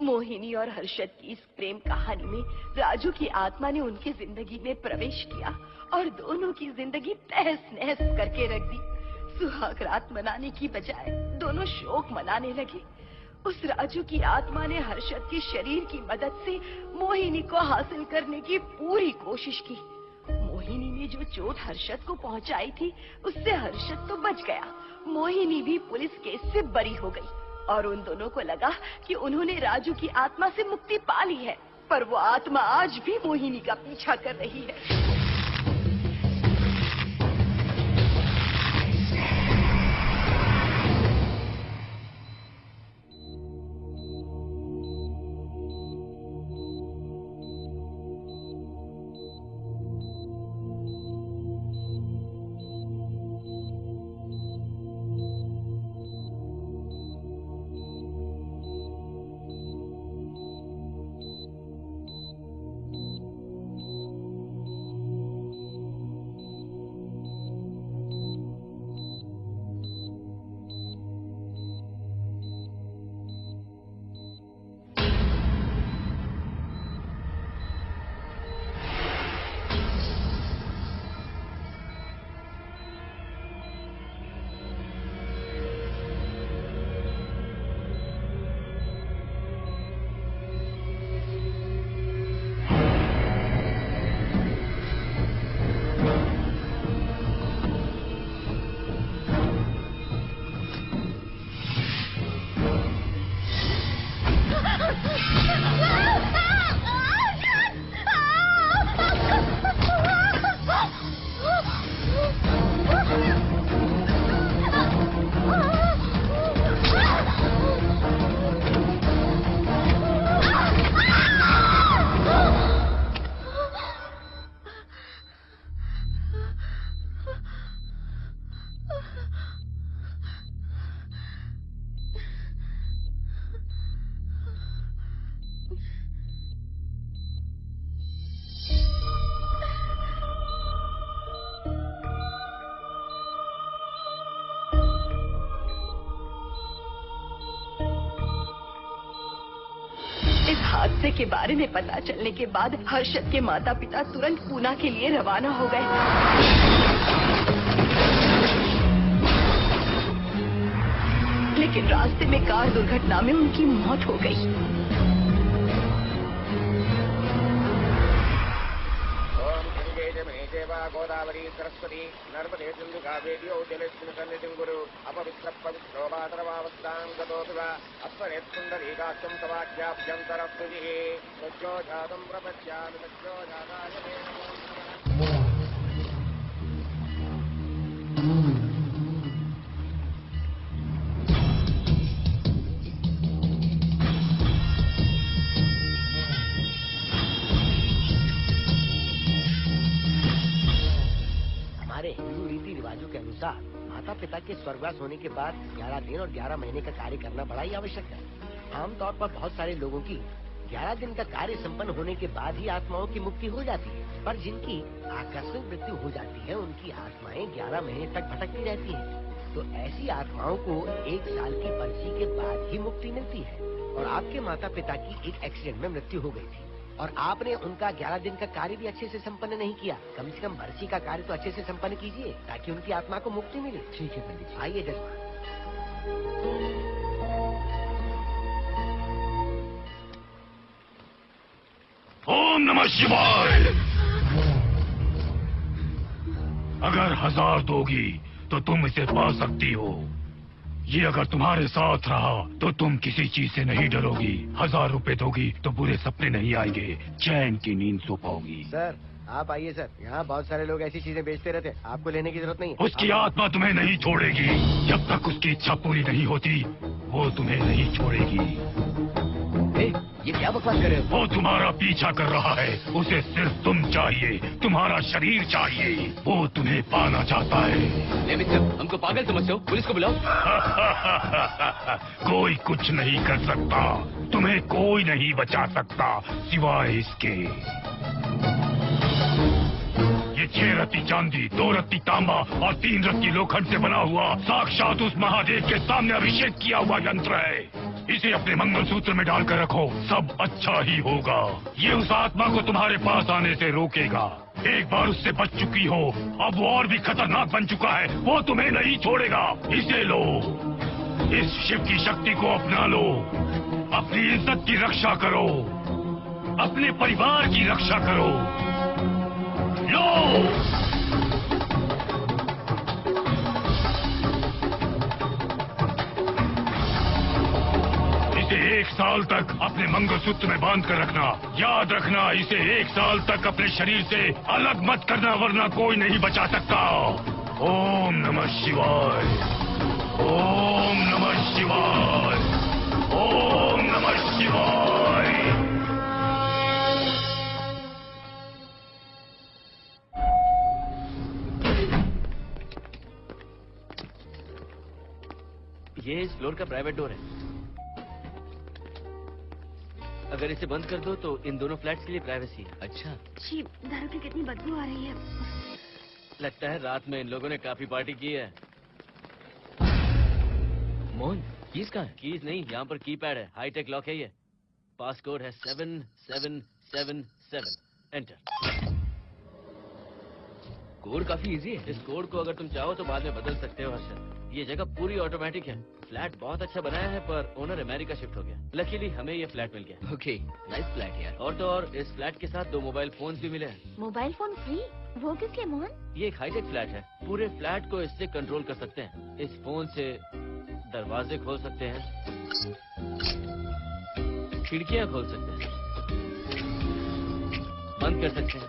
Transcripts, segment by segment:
मोहिनी और हर्षद की इस प्रेम कहानी में राजू की आत्मा ने उनकी जिंदगी में प्रवेश किया और दोनों की जिंदगी तहस नहस करके रख दी। सुहाग रात मनाने की बजाय दोनों शोक मनाने लगे। उस राजू की आत्मा ने हर्षद के शरीर की मदद से मोहिनी को हासिल करने की पूरी कोशिश की। मोहिनी ने जो चोट हर्षद को पहुंचाई थी उससे हर्षद तो बच गया, मोहिनी भी पुलिस केस से बरी हो गई और उन दोनों को लगा कि उन्होंने राजू की आत्मा से मुक्ति पा ली है, पर वो आत्मा आज भी मोहिनी का पीछा कर रही है। हादसे के बारे में पता चलने के बाद हर्षद के माता पिता तुरंत पूना के लिए रवाना हो गए। लेकिन रास्ते में कार दुर्घटना में उनकी मौत हो गई। गोदावरी सरस्वती नर्मदे सिंधु कावेरी जलेस्मिन् सन्निधिं कुरु अपवित्र पवित्रो मातरवावस्थां गतोऽथवा अस्मरेत्सुन्दरीकाक्षं तवाख्याभ्यन्तरस्तुतिः सज्जो जातं प्रपश्यामि सज्जो जाताय मे नमो। हमारे हिंदू रीति रिवाजों के अनुसार माता पिता के स्वर्गवास होने के बाद 11 दिन और 11 महीने का कार्य करना बड़ा ही आवश्यक है। आमतौर पर बहुत सारे लोगों की 11 दिन का कार्य संपन्न होने के बाद ही आत्माओं की मुक्ति हो जाती है, पर जिनकी आकस्मिक मृत्यु हो जाती है उनकी आत्माएं 11 महीने तक भटकती रहती हैं। तो ऐसी आत्माओं को 1 साल की बरसी के बाद ही मुक्ति मिलती है। और आपके माता पिता की एक एक्सीडेंट में मृत्यु हो गई थी और आपने उनका 11 दिन का कार्य भी अच्छे से संपन्न नहीं किया। कम से कम बरसी का कार्य तो अच्छे से संपन्न कीजिए ताकि उनकी आत्मा को मुक्ति मिले। ठीक है पंडित जी। आइए जजमान। ओम नमः शिवाय। अगर 1000 दोगी तो तुम इसे पा सकती हो। ये अगर तुम्हारे साथ रहा तो तुम किसी चीज से नहीं डरोगी। 1000 रुपए दोगी तो बुरे सपने नहीं आएंगे, चैन की नींद सो पाओगी। सर आप आइए सर, यहाँ बहुत सारे लोग ऐसी चीजें बेचते रहते हैं, आपको लेने की जरूरत नहीं है। उसकी आत्मा तुम्हें नहीं छोड़ेगी। जब तक उसकी इच्छा पूरी नहीं होती वो तुम्हें नहीं छोड़ेगी। ये क्या बकवास कर रहे हो? वो तुम्हारा पीछा कर रहा है। उसे सिर्फ तुम चाहिए, तुम्हारा शरीर चाहिए। वो तुम्हें पाना चाहता है। मिस्टर, हमको पागल समझते हो? पुलिस को बुलाओ। कोई कुछ नहीं कर सकता, तुम्हें कोई नहीं बचा सकता सिवाय इसके। ये 6 रत्ती चांदी, 2 रत्ती तांबा और 3 रत्ती लोखंड से बना हुआ साक्षात उस महादेव के सामने अभिषेक किया हुआ यंत्र है। इसे अपने मंगलसूत्र में डालकर रखो, सब अच्छा ही होगा। ये उस आत्मा को तुम्हारे पास आने से रोकेगा। एक बार उससे बच चुकी हो, अब वो और भी खतरनाक बन चुका है। वो तुम्हें नहीं छोड़ेगा। इसे लो, इस शिव की शक्ति को अपना लो। अपनी इज्जत की रक्षा करो, अपने परिवार की रक्षा करो। लो, इसे 1 साल तक अपने मंगलसूत्र में बांध कर रखना। याद रखना, इसे 1 साल तक अपने शरीर से अलग मत करना, वरना कोई नहीं बचा सकता। ओम नमः शिवाय। ओम नमः शिवाय। ओम नमः शिवाय। ये इस फ्लोर का प्राइवेट डोर है। अगर इसे बंद कर दो तो इन दोनों फ्लैट्स के लिए प्राइवेसी है। अच्छा, छी, दारू की कितनी बदबू आ रही है। लगता है रात में इन लोगों ने काफी पार्टी की है। मोहन, कीज कहाँ है? कीज नहीं, यहाँ पर कीपैड है। हाईटेक लॉक है ये। पास कोड है 7777। एंटर। कोड काफी इजी है। इस कोड को अगर तुम चाहो तो बाद में बदल सकते हो हर्षद। ये जगह पूरी ऑटोमेटिक है। फ्लैट बहुत अच्छा बनाया है पर ओनर अमेरिका शिफ्ट हो गया। लकीली हमें ये फ्लैट मिल गया। ओके, नाइस फ्लैट यार। और तो और इस फ्लैट के साथ 2 मोबाइल फोन्स भी मिले हैं। Mobile phone free? वो किस लिए मोहन? ये एक हाईटेक फ्लैट है। पूरे फ्लैट को इससे कंट्रोल कर सकते हैं। इस फोन से दरवाजे खोल सकते हैं, खिड़कियां खोल सकते हैं, बंद कर सकते हैं,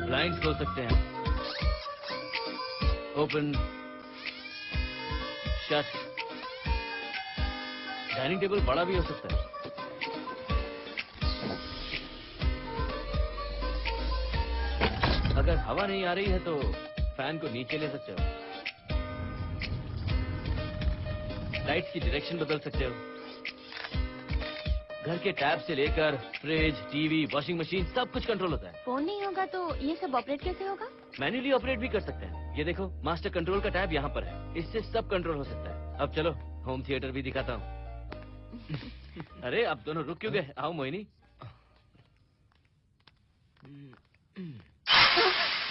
ब्लाइंड खोल सकते हैं, ओपन, शट। डाइनिंग टेबल बड़ा भी हो सकता है। अगर हवा नहीं आ रही है तो फैन को नीचे ले सकते हो। लाइट्स की डायरेक्शन बदल सकते हो। घर के टैब से लेकर फ्रिज, टीवी, वॉशिंग मशीन सब कुछ कंट्रोल होता है। फोन नहीं होगा तो ये सब ऑपरेट कैसे होगा? मैन्युअली ऑपरेट भी कर सकते हैं। ये देखो, मास्टर कंट्रोल का टैब यहाँ पर है। इससे सब कंट्रोल हो सकता है। अब चलो होम थिएटर भी दिखाता हूँ। अरे अब दोनों रुक क्यों गए? आओ मोहिनी।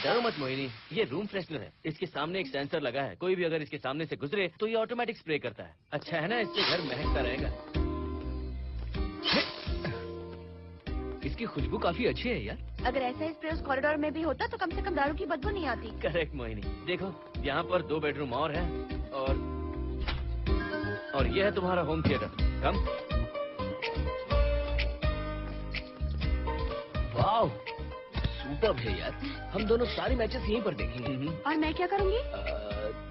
डरो मत मोहिनी, ये रूम फ्रेशनर है। इसके सामने एक सेंसर लगा है। कोई भी अगर इसके सामने से गुजरे तो ये ऑटोमेटिक स्प्रे करता है। अच्छा है ना, इससे घर महकता रहेगा। इसकी खुशबू काफी अच्छी है यार। अगर ऐसा स्प्रे उस कॉरिडोर में भी होता तो कम से कम दारू की बदबू नहीं आती। करेक्ट मोहिनी। देखो यहाँ पर 2 बेडरूम और है और ये है तुम्हारा होम थिएटर। कम। वाओ, सुपर्ब है यार। हम दोनों सारे मैचेस यहीं पर देखेंगे। और मैं क्या करूँगी?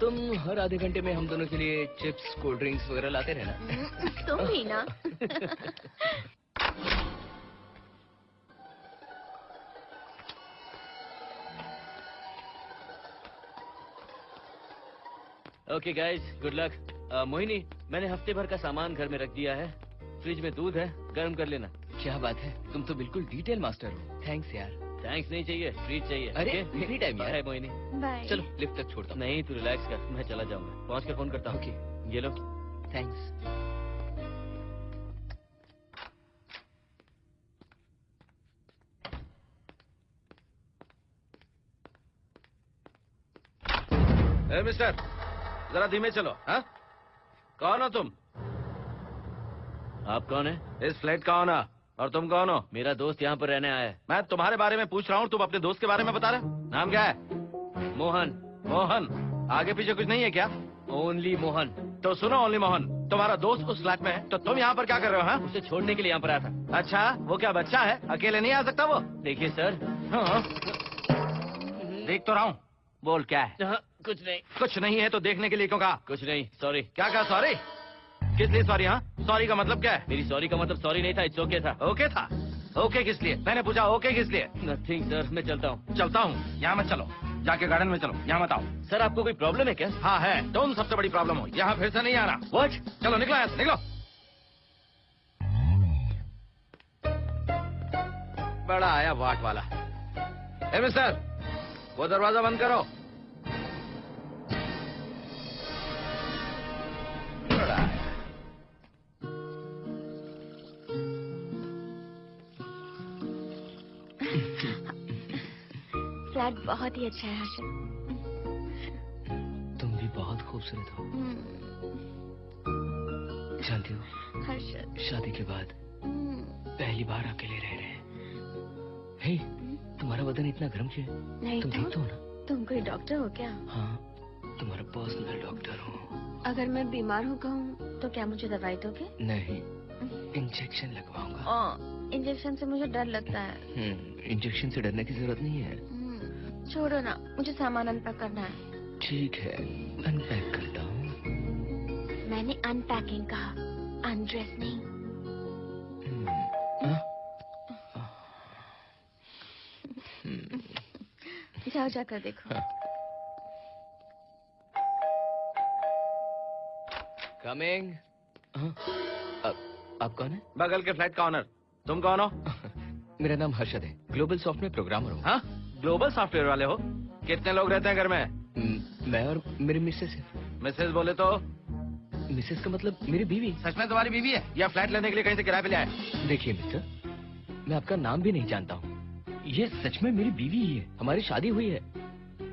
तुम हर आधे घंटे में हम दोनों के लिए चिप्स, कोल्ड ड्रिंक्स वगैरह लाते रहना। तुम भी ना। Okay guys, good luck. Mohini, मैंने हफ्ते भर का सामान घर में रख दिया है। फ्रिज में दूध है, गर्म कर लेना। क्या बात है, तुम तो बिल्कुल डिटेल मास्टर हो। थैंक्स यार। थैंक्स नहीं चाहिए, ट्रीट चाहिए। अरे एनी टाइम यार। बाय मोहिनी। बाय। चलो लिफ्ट तक छोड़ता हूँ। नहीं, तू रिलैक्स कर, मैं चला जाऊंगा। पहुंच कर फोन करता हूँ। ओके, ये लो। थैंक्स। मिस्टर, जरा धीमे चलो। हाँ, कौन हो तुम? आप कौन है? इस फ्लैट का ओनर। और तुम कौन हो? मेरा दोस्त यहाँ पर रहने आया है। मैं तुम्हारे बारे में पूछ रहा हूँ, तुम अपने दोस्त के बारे में बता रहे हो? नाम क्या है? मोहन। मोहन? आगे पीछे कुछ नहीं है क्या? ओनली मोहन। तो सुनो ओनली मोहन, तुम्हारा दोस्त उस फ्लैट में है, तो तुम यहाँ पर क्या कर रहे हो? हाँ, उसे छोड़ने के लिए यहाँ पर आया था। अच्छा, वो क्या बच्चा है? अकेले नहीं आ सकता वो? देखिए सर। हाँ। देख तो रहा हूँ। बोल क्या है? कुछ नहीं। कुछ नहीं है तो देखने के लिए क्यों कहा? कुछ नहीं, सॉरी। क्या कहा सॉरी? किस लिए सॉरी? हाँ, सॉरी का मतलब क्या है? मेरी सॉरी का मतलब सॉरी नहीं था, इट्स ओके था। ओके था? ओके किस लिए? मैंने पूछा ओके किस लिए? नथिंग सर, मैं चलता हूँ। चलता हूँ? यहाँ मत चलो, जाके गार्डन में चलो, यहाँ मत आओ। सर आपको कोई प्रॉब्लम है क्या? हाँ है, तुम सबसे बड़ी प्रॉब्लम हो। यहाँ फिर से नहीं आना। व्हाट? चलो निकलो यहाँ से, निकलो। बड़ा आया वाट वाला। ए मिस्टर, वो दरवाजा बंद करो। बड़ा आया। फ्लैट बहुत ही अच्छा है हर्षद। तुम भी बहुत खूबसूरत हो। जानती हो, हर्षद, शादी के बाद पहली बार अकेले रह रहे हैं। हे, तुम्हारा बदन इतना गर्म क्यों है? नहीं तुम देखते हो ना? तुम कोई डॉक्टर हो क्या? हाँ, तुम्हारा पर्सनल डॉक्टर हूँ। अगर मैं बीमार हो गई तो क्या मुझे दवाई दोगे? नहीं, इंजेक्शन लगवाऊंगा। इंजेक्शन से मुझे डर लगता है। इंजेक्शन से डरने की जरूरत नहीं है। छोड़ो ना, मुझे सामान अनपैक करना है। ठीक है, अनपैक करता हूँ। मैंने अनपैकिंग कहा, अनड्रेस नहीं। जाओ जाकर देखो। कमिंग। आप कौन है? बगल के फ्लैट का ऑनर। तुम कौन हो? मेरा नाम हर्षद है, ग्लोबल सॉफ्टवेयर प्रोग्रामर हूँ। हाँ, ग्लोबल सॉफ्टवेयर वाले हो? कितने लोग रहते हैं घर में? मैं और मेरी मिसेस है। मिसेस बोले तो? मिसेस का मतलब मेरी बीवी। सच में तुम्हारी बीवी है या फ्लैट लेने के लिए कहीं से किराए पे लाया है? देखिए मिस्टर, मैं आपका नाम भी नहीं जानता हूँ। ये सच में मेरी बीवी ही है, हमारी शादी हुई है।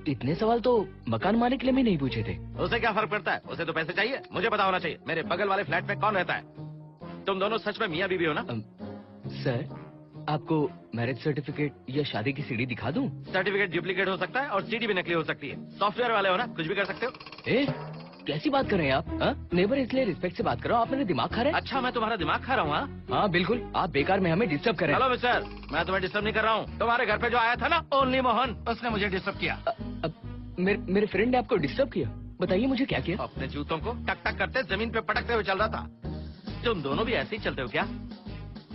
इतने सवाल तो मकान मालिक ने भी नहीं पूछे थे। उसे क्या फर्क पड़ता है? उसे तो पैसे चाहिए, मुझे पता होना चाहिए। मेरे बगल वाले फ्लैट में कौन रहता है? तुम दोनों सच में मियाँ बीवी हो ना? सर, आपको मैरिज सर्टिफिकेट या शादी की सीडी दिखा दूं? सर्टिफिकेट डुप्लीकेट हो सकता है और सीडी भी नकली हो सकती है। सॉफ्टवेयर वाले हो ना, कुछ भी कर सकते हो। कैसी बात कर रहे हैं आप? नेबर, इसलिए रिस्पेक्ट से बात करो। आप मेरे दिमाग खा रहे हैं? अच्छा, मैं तुम्हारा दिमाग खा रहा हूँ? हाँ बिल्कुल, आप बेकार में हमें डिस्टर्ब कर रहे हैं। हेलो मिस्टर, मैं तुम्हें डिस्टर्ब नहीं कर रहा हूँ। तुम्हारे घर पे जो आया था ना, ओनली मोहन, उसने मुझे डिस्टर्ब किया। मेरे फ्रेंड ने आपको डिस्टर्ब किया? बताइए मुझे क्या किया? अपने जूतों को टक टक करते जमीन पे पटकते हुए चल रहा था। तुम दोनों भी ऐसे ही चलते हो क्या?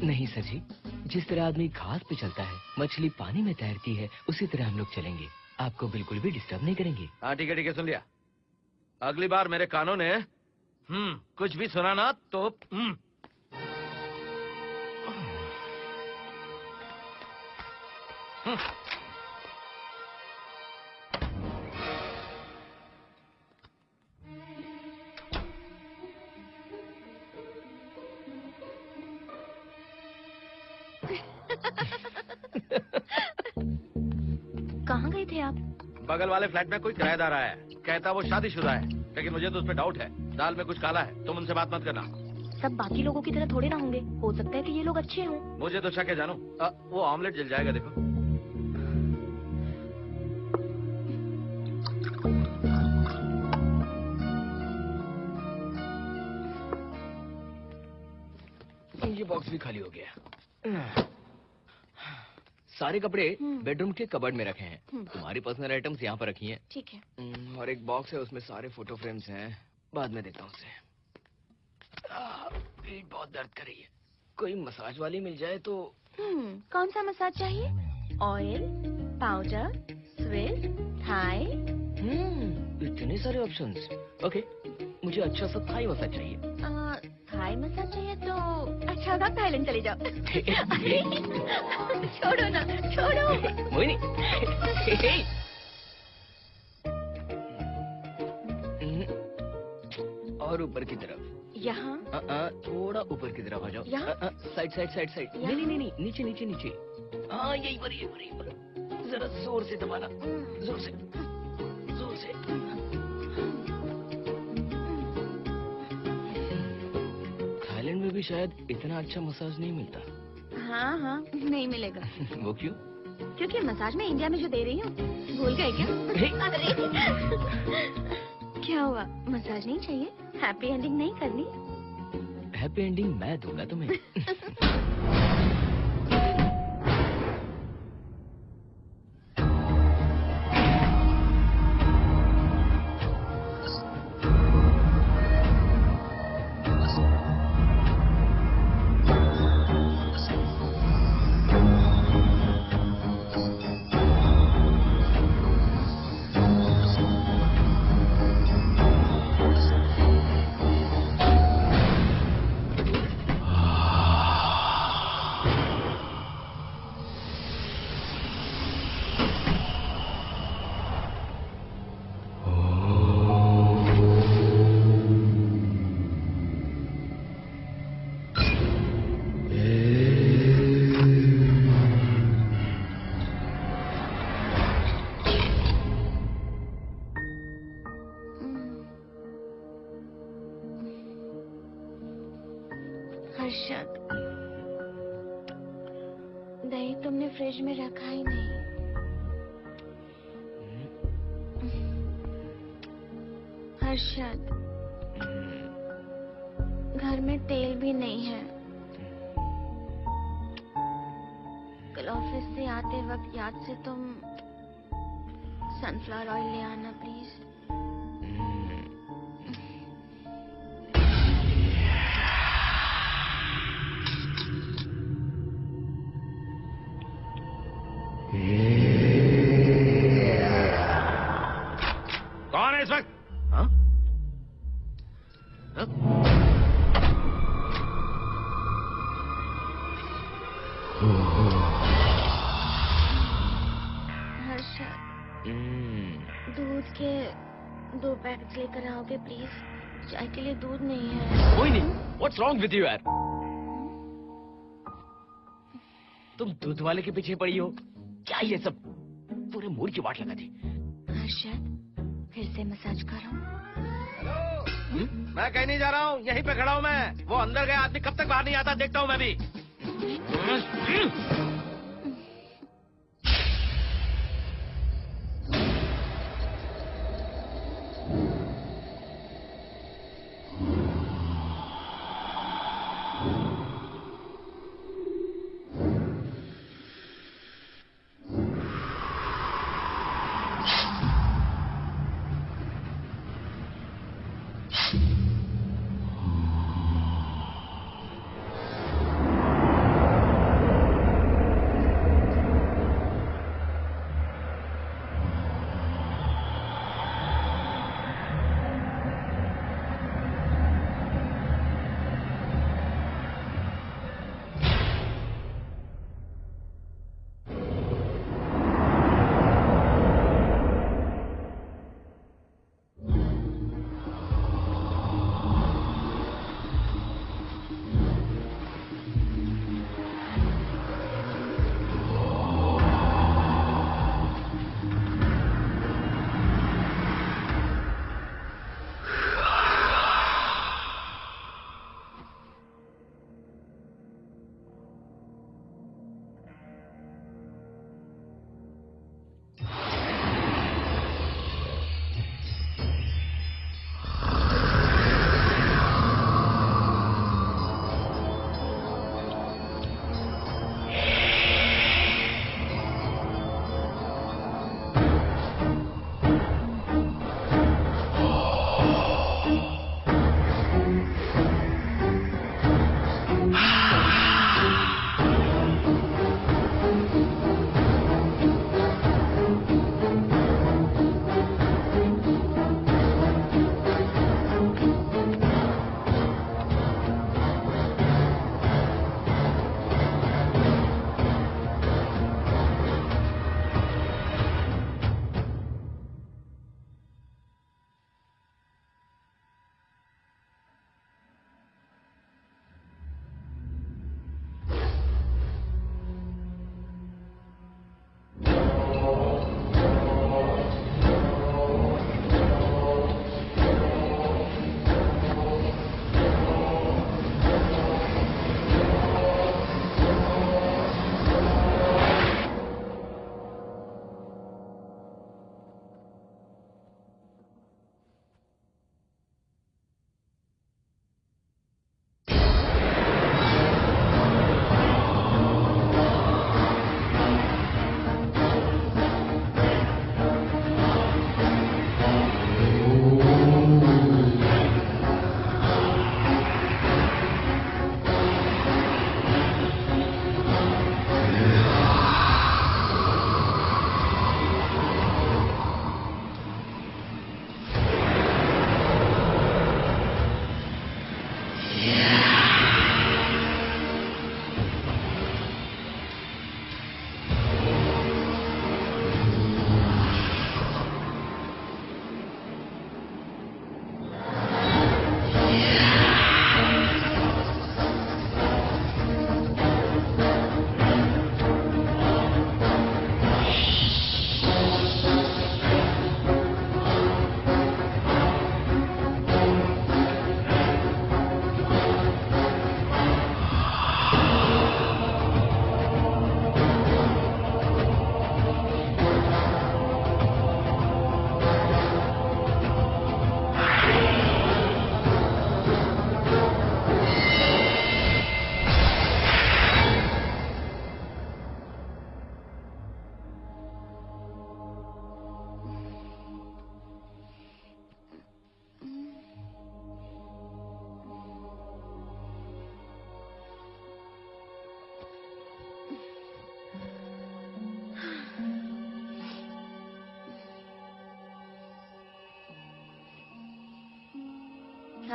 नहीं सर जी, जिस तरह आदमी घास पे चलता है, मछली पानी में तैरती है, उसी तरह हम लोग चलेंगे। आपको बिल्कुल भी डिस्टर्ब नहीं करेंगे। हाँ ठीक है, सुन लिया। अगली बार मेरे कानों ने कुछ भी सुना ना तो कहाँ गए थे आप? बगल वाले फ्लैट में कोई किराएदार आया है, कहता वो शादीशुदा है, लेकिन मुझे तो उस पर डाउट है। दाल में कुछ काला है, तुम उनसे बात मत करना। सब बाकी लोगों की तरह थोड़े ना होंगे, हो सकता है कि ये लोग अच्छे हों। मुझे तो शक है जानू। वो ऑमलेट जल जाएगा, देखो। ये बॉक्स भी खाली हो गया। सारे कपड़े बेडरूम के कबर्ड में रखे हैं। तुम्हारी पर्सनल आइटम्स यहाँ पर रखी हैं। ठीक है। और एक बॉक्स है, उसमें सारे फोटो फ्रेम्स हैं। बाद में देता हूँ उसे। पीठ बहुत दर्द कर रही है, कोई मसाज वाली मिल जाए तो। कौन सा मसाज चाहिए? Oil, powder, Swiss, Thai? इतने सारे ऑप्शंस। ओके, मुझे अच्छा सा थाई मसाज चाहिए। थाई मसाज चाहिए तो अच्छा होगा थाईलैंड चले जाओ। छोड़ो ना, छोड़ो। वही नहीं। और ऊपर की तरफ। यहाँ? थोड़ा ऊपर की तरफ आ जाओ। यहाँ? Side side side side. नहीं नहीं नहीं, नीचे नीचे नीचे। हाँ यही पर, यही पर, यही पर। जरा जोर से दबाना, जोर से, जोर से। थाईलैंड में भी शायद इतना अच्छा मसाज नहीं मिलता। हाँ हाँ नहीं मिलेगा। वो क्यों? क्योंकि मसाज में इंडिया में जो दे रही हूँ भूल गए क्या? अरे क्या हुआ, मसाज नहीं चाहिए? हैप्पी एंडिंग नहीं करनी? हैप्पी एंडिंग मैं दूंगा तुम्हें। हर्षद, दही तुमने फ्रिज में रखा ही नहीं। हर्षद, घर में तेल भी नहीं है। कल ऑफिस से आते वक्त याद से तुम सनफ्लावर ऑयल ले आना प्लीज। कौन है इस वक्त? हाँ? हाँ? हर्षद, दूध के 2 पैकेट लेकर आओगे प्लीज? चाय के लिए दूध नहीं है। कोई नहीं। What's wrong with you यार? तुम दूध वाले के पीछे पड़ी हो? क्या ये सब? पूरे मूड की वाट लगा दी। हर्षद, फिर से मसाज करो। मैं कहीं नहीं जा रहा हूँ, यहीं पे खड़ा हूँ मैं। वो अंदर गया आदमी कब तक बाहर नहीं आता, देखता हूँ मैं भी।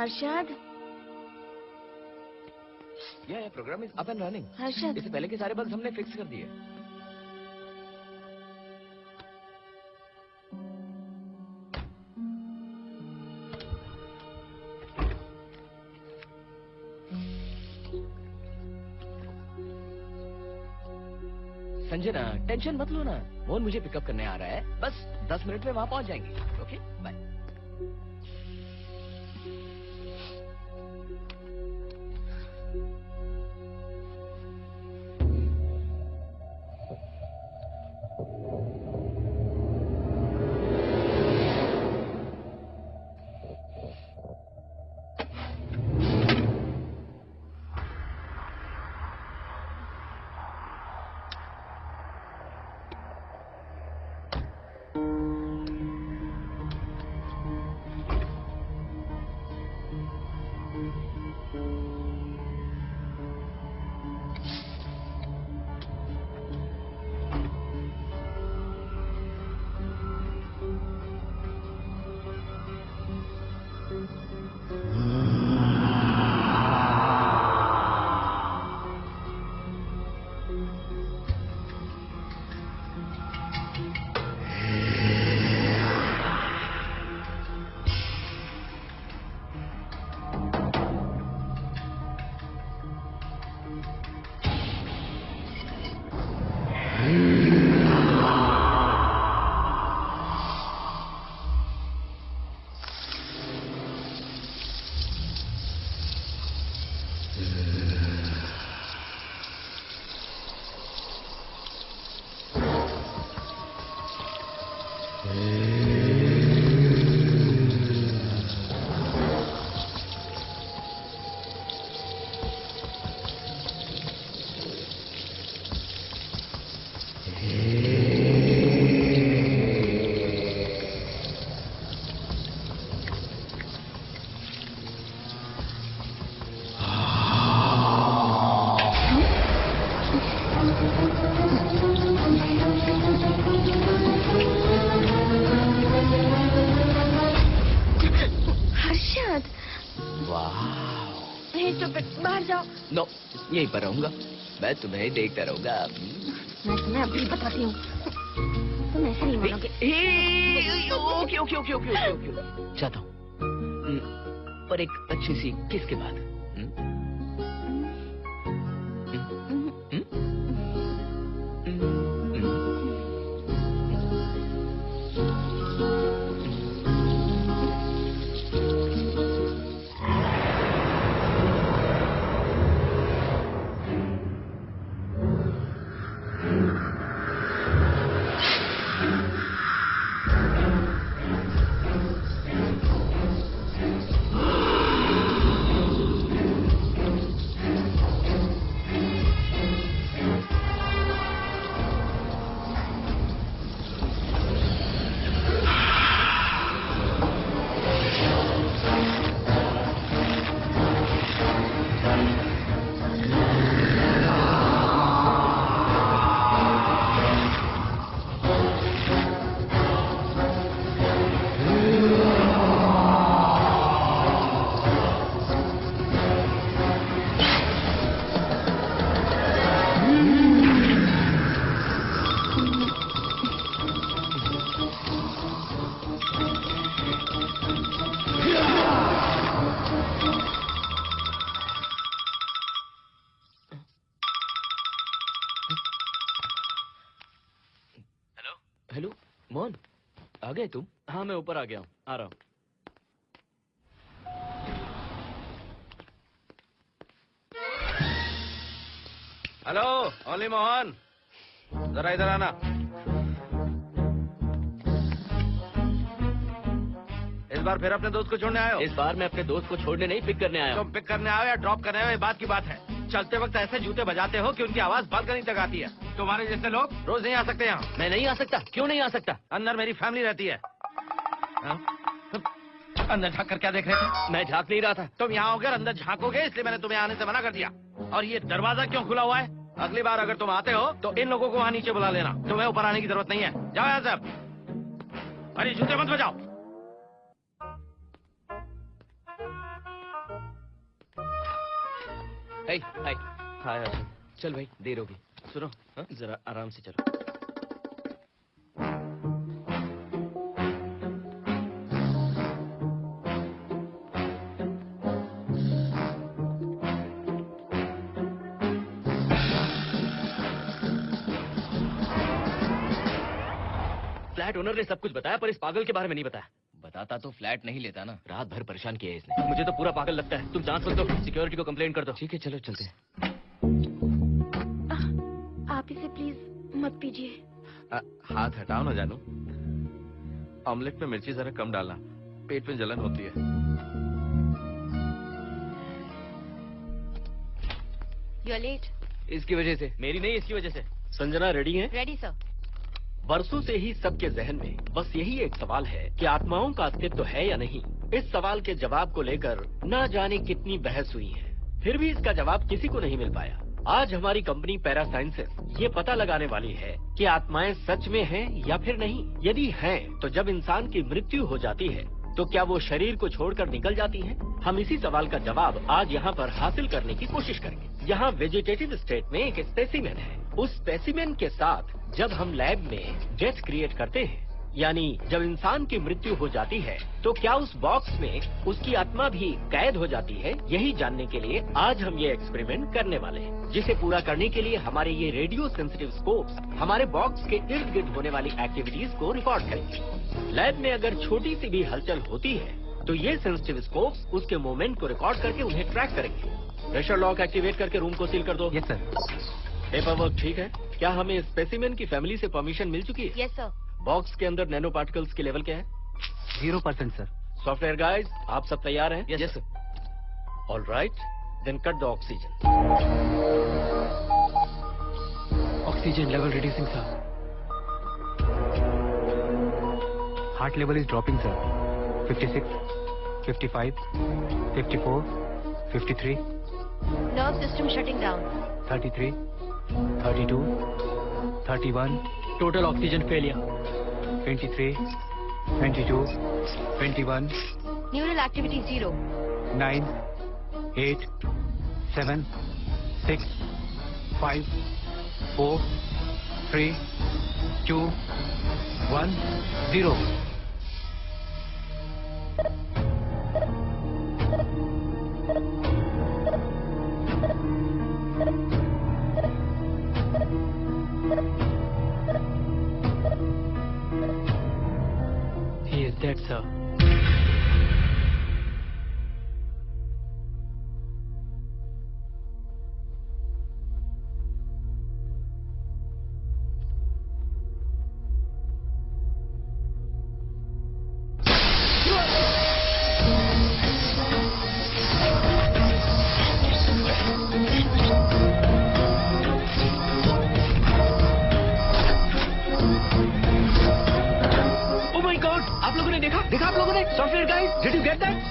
हर्षद, ये program is up and running. Harshad, इससे पहले के सारे बग्स हमने फिक्स कर दिए। संजना, टेंशन मत लो ना, मोहन मुझे पिकअप करने आ रहा है, बस 10 मिनट में वहां पहुंच जाएंगे। Okay, bye. नो, यहीं पर रहूंगा, मैं तुम्हें देखता रहूंगा। मैं तुम्हें अभी बताती हूँ, तुम ऐसे नहीं मानोगे। Okay okay okay okay okay okay, चाहता हूँ, पर एक अच्छी सी किस के बाद। हेलो मोहन, आ गए तुम? हाँ, मैं ऊपर आ गया हूँ, आ रहा हूँ। हेलो, ओनली मोहन, जरा इधर आना। इस बार फिर अपने दोस्त को छोड़ने आए हो? इस बार मैं अपने दोस्त को छोड़ने नहीं, पिक करने आया हूँ। तुम पिक करने आए हो या ड्रॉप करने आए हो, ये बात की बात है। चलते वक्त ऐसे जूते बजाते हो कि उनकी आवाज बालकनी तक आती है। तुम्हारे जैसे लोग रोज नहीं आ सकते यहाँ। मैं नहीं आ सकता? क्यों नहीं आ सकता? अंदर मेरी फैमिली रहती है। अंदर झांक कर क्या देख रहे थे? मैं झांक नहीं रहा था। तुम यहाँ होकर अंदर झांकोगे, इसलिए मैंने तुम्हें आने से मना कर दिया। और ये दरवाजा क्यों खुला हुआ है? अगली बार अगर तुम आते हो तो इन लोगों को वहाँ नीचे बुला लेना। तुम्हें ऊपर आने की जरूरत नहीं है। जाओ यहाँ से अब। अरे जूते मत बजाओ। हाय हाय हाय हर्षद, चल भाई देर होगी। सुनो हाँ? जरा आराम से चलो। फ्लैट ओनर ने सब कुछ बताया पर इस पागल के बारे में नहीं बताया। बताता तो फ्लैट नहीं लेता ना। रात भर परेशान किया है इसने। मुझे तो पूरा पागल लगता है। तुम जांच मत दो, सिक्योरिटी को कंप्लेंट कर दो। ठीक है चलो चलते हैं। आप इसे प्लीज मत पीजिए। हाथ हटाओ ना जानू। ऑमलेट में मिर्ची जरा कम डालना, पेट में जलन होती है। You are late. इसकी वजह से। मेरी नहीं, इसकी वजह से। संजना रेडी है? Ready sir. बरसों से ही सबके जहन में बस यही एक सवाल है कि आत्माओं का अस्तित्व है या नहीं। इस सवाल के जवाब को लेकर न जाने कितनी बहस हुई है, फिर भी इसका जवाब किसी को नहीं मिल पाया। आज हमारी कंपनी पैरा साइंसेस ये पता लगाने वाली है कि आत्माएं सच में हैं या फिर नहीं। यदि हैं, तो जब इंसान की मृत्यु हो जाती है तो क्या वो शरीर को छोड़कर निकल जाती हैं? हम इसी सवाल का जवाब आज यहाँ पर हासिल करने की कोशिश करेंगे। यहाँ वेजिटेटिव स्टेट में एक स्पेसिमेन है। उस स्पेसिमेन के साथ जब हम लैब में डेथ क्रिएट करते हैं, यानी जब इंसान की मृत्यु हो जाती है, तो क्या उस बॉक्स में उसकी आत्मा भी कैद हो जाती है? यही जानने के लिए आज हम ये एक्सपेरिमेंट करने वाले हैं, जिसे पूरा करने के लिए हमारे ये रेडियो सेंसिटिव स्कोप्स हमारे बॉक्स के इर्द गिर्द होने वाली एक्टिविटीज को रिकॉर्ड करेंगे। लैब में अगर छोटी सी भी हलचल होती है तो ये सेंसिटिव स्कोप्स उसके मूवमेंट को रिकॉर्ड करके उन्हें ट्रैक करेंगे। प्रेशर लॉक एक्टिवेट करके रूम को सील कर दो। Yes sir. पेपर वर्क ठीक है? क्या हमें स्पेसिमेन की फैमिली से परमिशन मिल चुकी है? Yes sir. बॉक्स के अंदर नैनो पार्टिकल्स की लेवल क्या है? 0% सर। सॉफ्टवेयर गाइस, आप सब तैयार हैं? Yes sir. All right, then cut the oxygen. Oxygen level reducing sir. Heart level is dropping sir. 56, 55, 54, 53, nerve system shutting down. 33, 32, 31, total oxygen failure. 23, 22, 21, neural activity 0। 9, 8, 7, 6, 5, 4, 3, 2, 1, 0. He is dead, sir.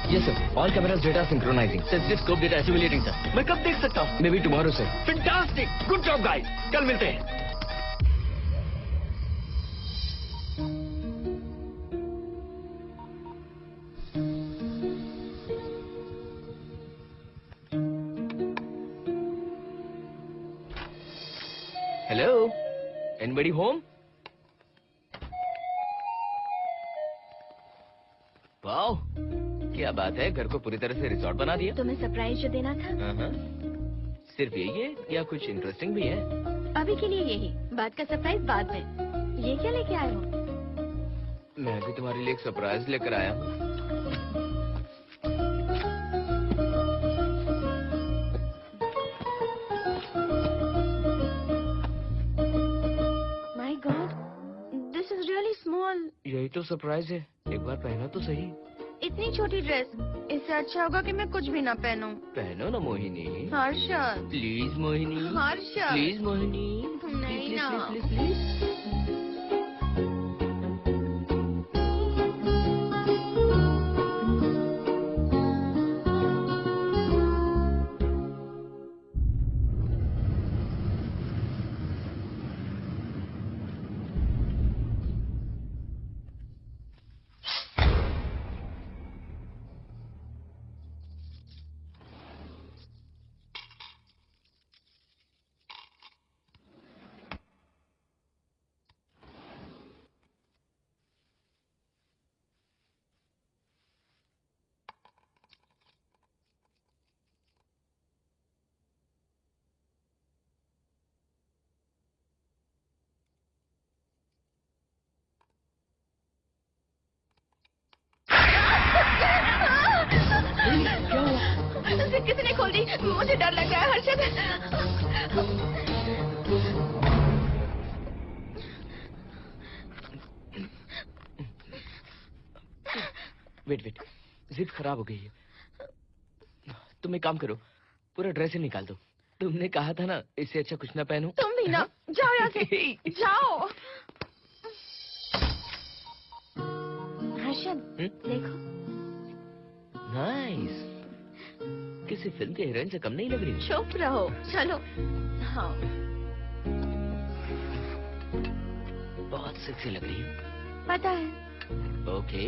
Yes sir. All cameras data synchronizing. Sensitive scope data assimilating sir. मैं कब देख सकता हूँ? Maybe tomorrow sir. Fantastic, good job guys, कल मिलते हैं। Hello, anybody home? Wow, क्या बात है, घर को पूरी तरह से रिसोर्ट बना दिया। तुम्हें सरप्राइज जो देना था, हाँ। सिर्फ यही है या कुछ इंटरेस्टिंग भी है? अभी के लिए यही, बाद का सरप्राइज बाद में। ये क्या लेके आए हो? मैं भी तुम्हारे लिए एक सरप्राइज लेकर आया हूँ। My God, this is really small. यही तो सरप्राइज है, एक बार पहना तो सही। इतनी छोटी ड्रेस, इससे अच्छा होगा कि मैं कुछ भी ना पहनूं। पहनो ना मोहिनी। हर्षद, प्लीज मोहिनी। हर्षद, प्लीज मोहिनी। नहीं ना। Please please. हर्षद किसी ने खोल दी, मुझे डर लग रहा है हर्षद। वेट, जिप खराब हो गई है। तुम एक काम करो, पूरा ड्रेस ही निकाल दो। तुमने कहा था ना इससे अच्छा कुछ ना पहनो। तुम भी ना, जाओ यहाँ से, जाओ। हर्षद, देखो। नाइस। किसी फिल्म के हीरोइन से कम नहीं लग रही। चुप रहो, चलो। हाँ। बहुत सेक्सी लग रही है। पता है। ओके।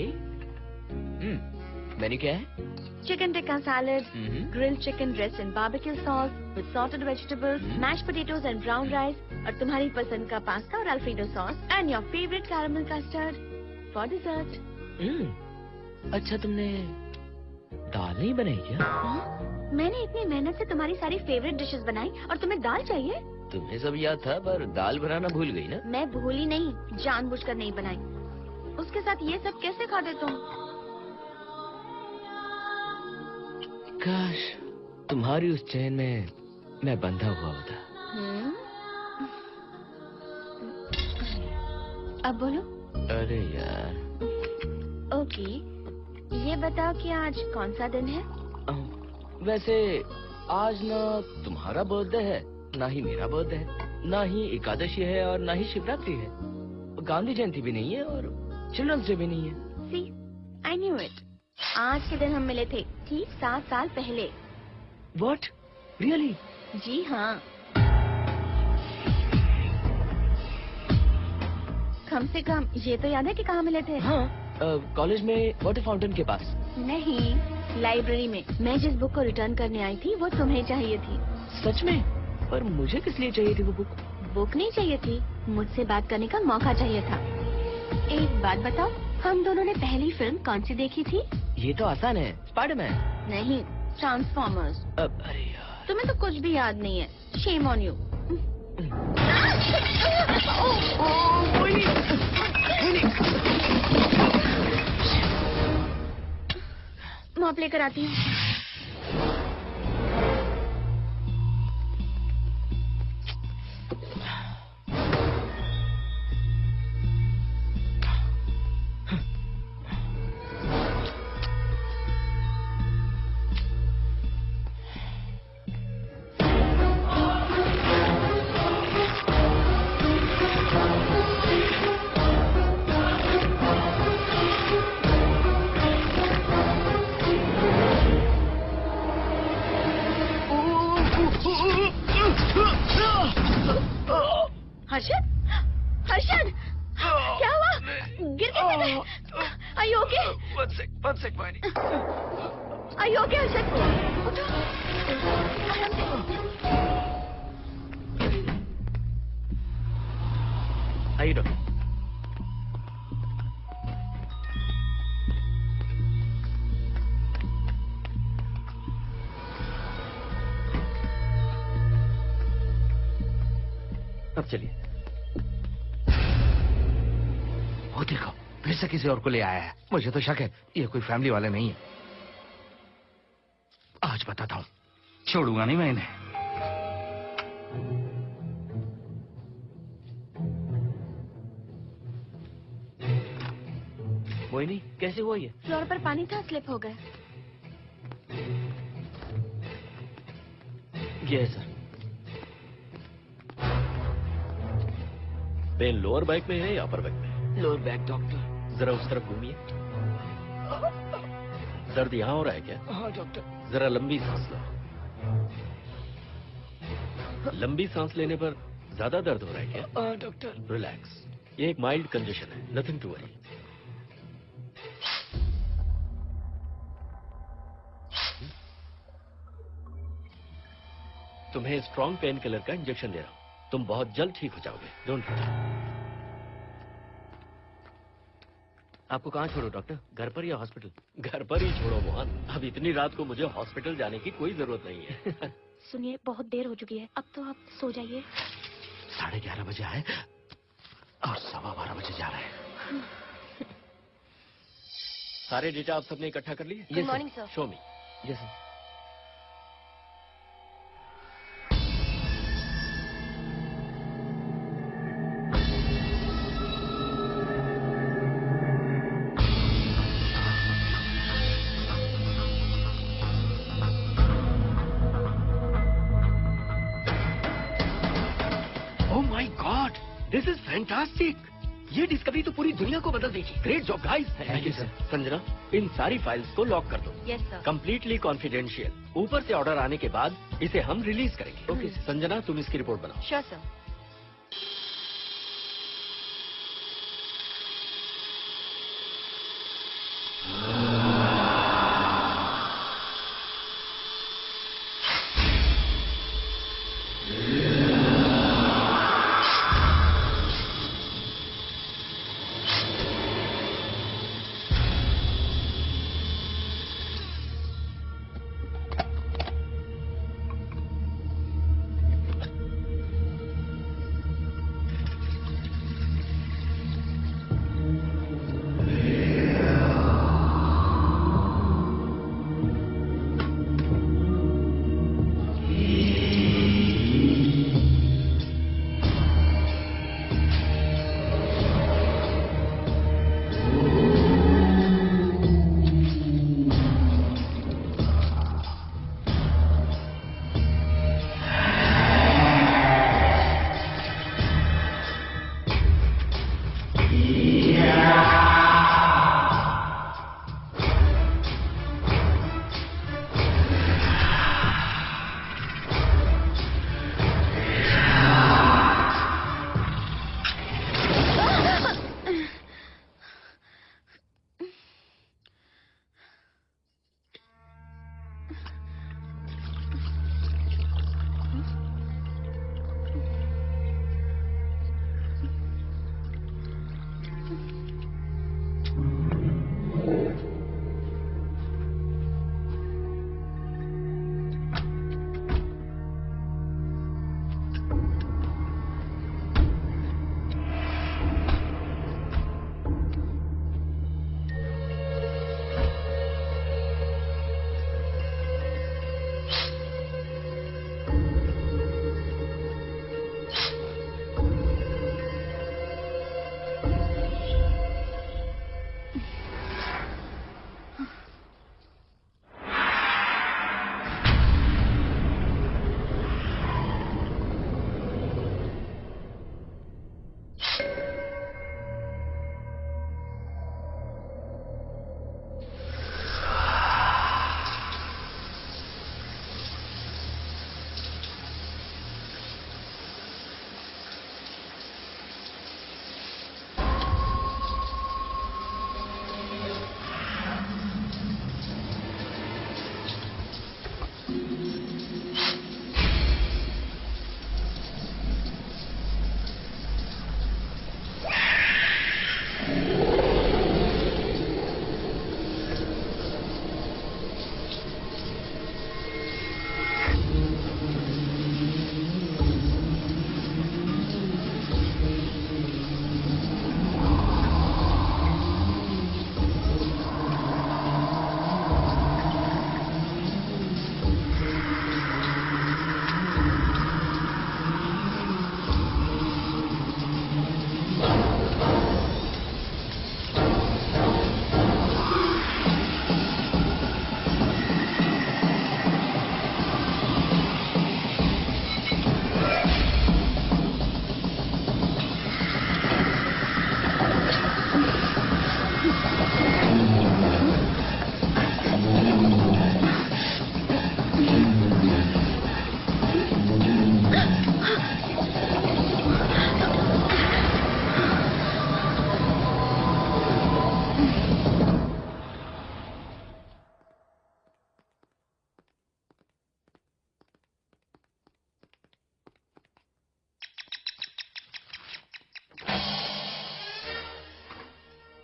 मेन्यू क्या है? Chicken tikka salad, grilled chicken dress in barbecue sauce with salted vegetables, mashed potatoes and brown rice, और तुम्हारी पसंद का पास्ता और Alfredo sauce, and your favourite caramel custard for dessert. अच्छा, तुमने दाल नहीं बनाई क्या? मैंने इतनी मेहनत से तुम्हारी सारी फेवरेट डिशेस बनाई और तुम्हें दाल चाहिए? तुम्हें सब याद था, पर दाल बनाना भूल गई ना? मैं भूली नहीं, जानबूझकर नहीं बनाई। उसके साथ ये सब कैसे खाते तुम? काश तुम्हारी उस चैन में मैं बंधा हुआ होता। अब बोलो। अरे यार। ओके, ये बताओ कि आज कौन सा दिन है? वैसे आज ना तुम्हारा बर्थडे है, ना ही मेरा बर्थडे है, ना ही एकादशी है और ना ही शिवरात्रि है, गांधी जयंती भी नहीं है और चिल्ड्रंस डे भी नहीं है। सी, आई न्यू इट। आज के दिन हम मिले थे, ठीक 7 साल पहले। What? Really? जी हाँ। कम से कम ये तो याद है कि कहाँ मिले थे? हाँ, कॉलेज में वाटर फाउंटेन के पास। नहीं, लाइब्रेरी में। मैं जिस बुक को रिटर्न करने आई थी वो तुम्हें चाहिए थी। सच में? पर मुझे किस लिए चाहिए थी वो बुक? बुक नहीं चाहिए थी, मुझसे बात करने का मौका चाहिए था। एक बात बताओ, हम दोनों ने पहली फिल्म कौन सी देखी थी? ये तो आसान है, स्पाइडरमैन। नहीं, ट्रांसफॉर्मर्स। अरे यार, तुम्हें तो कुछ भी याद नहीं है। Shame on you. मॉप लेकर आती हूँ। हर्षद, हर्षद, क्या हुआ? गिर कैसे गए? Are you okay? One sec, Vani. Are you okay, Harshad? उठो, आराम से। आइए डॉक्टर। अब चलिए। वो देखो, फिर से किसी और को ले आया है। मुझे तो शक है ये कोई फैमिली वाले नहीं है। आज बताता हूँ, छोड़ूंगा नहीं मैं इन्हें। मोहिनी, कैसे हुआ ये? फ्लोर पर पानी था, स्लिप हो गए। ये है सर। पेन लोअर बैक में है या अपर बैक में? Lower back doctor. जरा उस तरफ घूमिए। दर्द यहाँ हो रहा है क्या? हाँ डॉक्टर। जरा लंबी सांस लो। लंबी सांस लेने पर ज्यादा दर्द हो रहा है क्या? हाँ डॉक्टर। रिलैक्स, ये एक माइल्ड कंजेशन है, नथिंग टू वरी। तुम्हें स्ट्रॉन्ग पेन किलर का इंजेक्शन दे रहा हूं। तुम बहुत जल्द ठीक हो जाओगे, डोंट वरी। आपको कहाँ छोड़ो डॉक्टर, घर पर या हॉस्पिटल? घर पर ही छोड़ो मोहन, अब इतनी रात को मुझे हॉस्पिटल जाने की कोई जरूरत नहीं है। सुनिए, बहुत देर हो चुकी है, अब तो आप सो जाइए। 11:30 बजे आए और 12:15 बजे जा रहे हैं। सारे डेटा आप सबने इकट्ठा कर लिए? Good morning sir. Show me. Yes sir. This is fantastic. ये डिस्कवरी तो पूरी दुनिया को बदल देगी। Great job guys. Thank you sir. Sanjana, इन सारी फाइल्स को लॉक कर दो। Yes sir. Completely confidential. ऊपर से ऑर्डर आने के बाद इसे हम रिलीज करेंगे। ओके संजना, तुम इसकी रिपोर्ट बनाओ। Sure sir.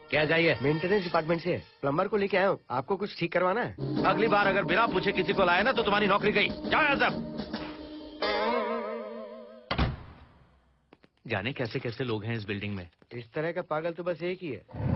क्या चाहिए? मेंटेनेंस डिपार्टमेंट से प्लम्बर को लेके आया हूँ। आपको कुछ ठीक करवाना है? अगली बार अगर बिना पूछे किसी को लाए ना तो तुम्हारी नौकरी गई। जाओ यहाँ सब। जाने कैसे कैसे लोग हैं इस बिल्डिंग में। इस तरह का पागल तो बस एक ही है।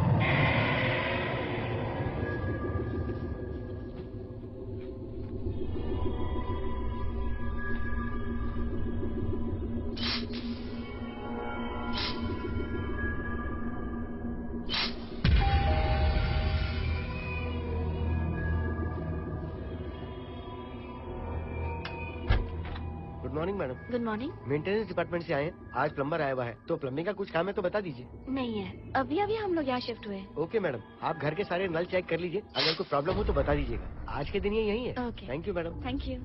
Good morning madam. Good morning. Maintenance department से आए हैं। आज प्लम्बर आया हुआ है, तो प्लम्बिंग का कुछ काम है तो बता दीजिए। नहीं है, अभी अभी हम लोग यहाँ शिफ्ट हुए हैं। ओके मैडम, आप घर के सारे नल चेक कर लीजिए, अगर कोई प्रॉब्लम हो तो बता दीजिएगा। आज के दिन ये यही है। Okay. Thank you madam. Thank you.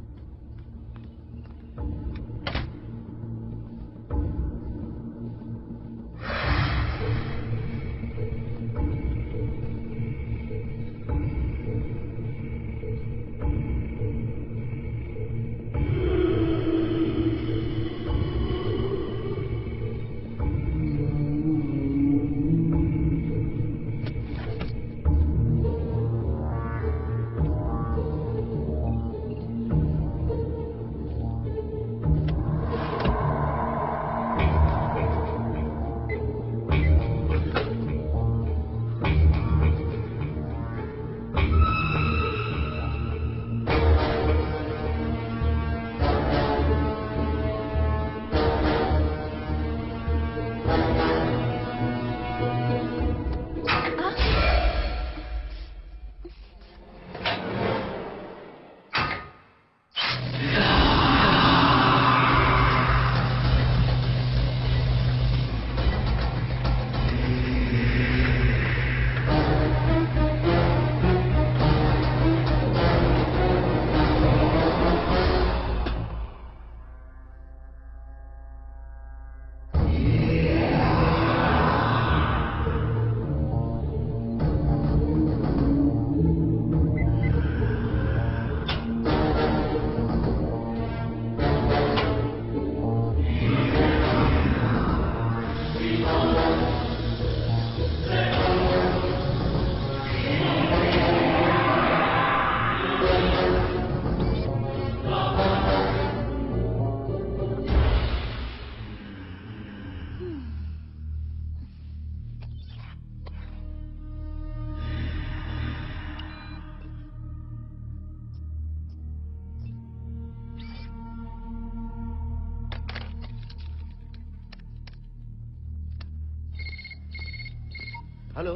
Hello,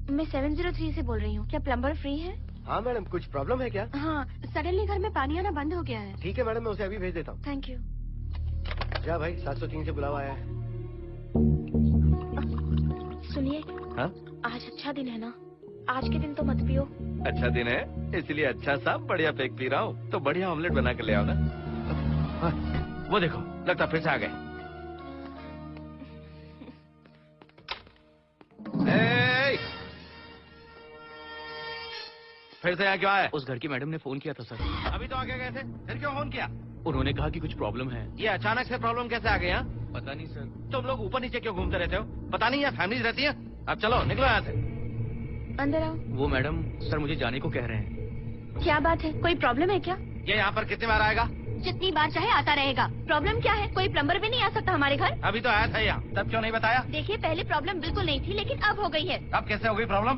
मैं 703 से बोल रही हूँ। क्या प्लम्बर फ्री है? हाँ मैडम, कुछ प्रॉब्लम है क्या? हाँ, सडनली घर में पानी आना बंद हो गया है। ठीक है मैडम, मैं उसे अभी भेज देता हूँ। Thank you. जा भाई, 703 से बुलावा आया है। सुनिए, हाँ? आज अच्छा दिन है ना? आज के दिन तो मत पियो। अच्छा दिन है, इसलिए अच्छा सा बढ़िया पेक पी रहा हूँ। तो बढ़िया ऑमलेट बना के ले आओ ना। वो देखो, लगता फिर से आ गए। फिर से यहाँ क्यों आए? उस घर की मैडम ने फोन किया था सर। अभी तो आगे गए थे, फिर क्यों फोन किया? उन्होंने कहा कि कुछ प्रॉब्लम है। ये अचानक से प्रॉब्लम कैसे आ गई यहाँ? पता नहीं सर। तुम लोग ऊपर नीचे क्यों घूमते रहते हो? पता नहीं यहाँ फैमिलीज रहती है? अब चलो निकलो यहाँ से। अंदर आओ। वो मैडम सर मुझे जाने को कह रहे हैं। क्या बात है, कोई प्रॉब्लम है क्या? ये यहाँ पर कितनी बार आएगा? जितनी बार चाहे आता रहेगा। प्रॉब्लम क्या है? कोई प्लम्बर भी नहीं आ सकता हमारे घर? अभी तो आया था यहाँ, तब क्यों नहीं बताया? देखिए, पहले प्रॉब्लम बिल्कुल नहीं थी, लेकिन अब हो गई है। अब कैसे हो गई प्रॉब्लम?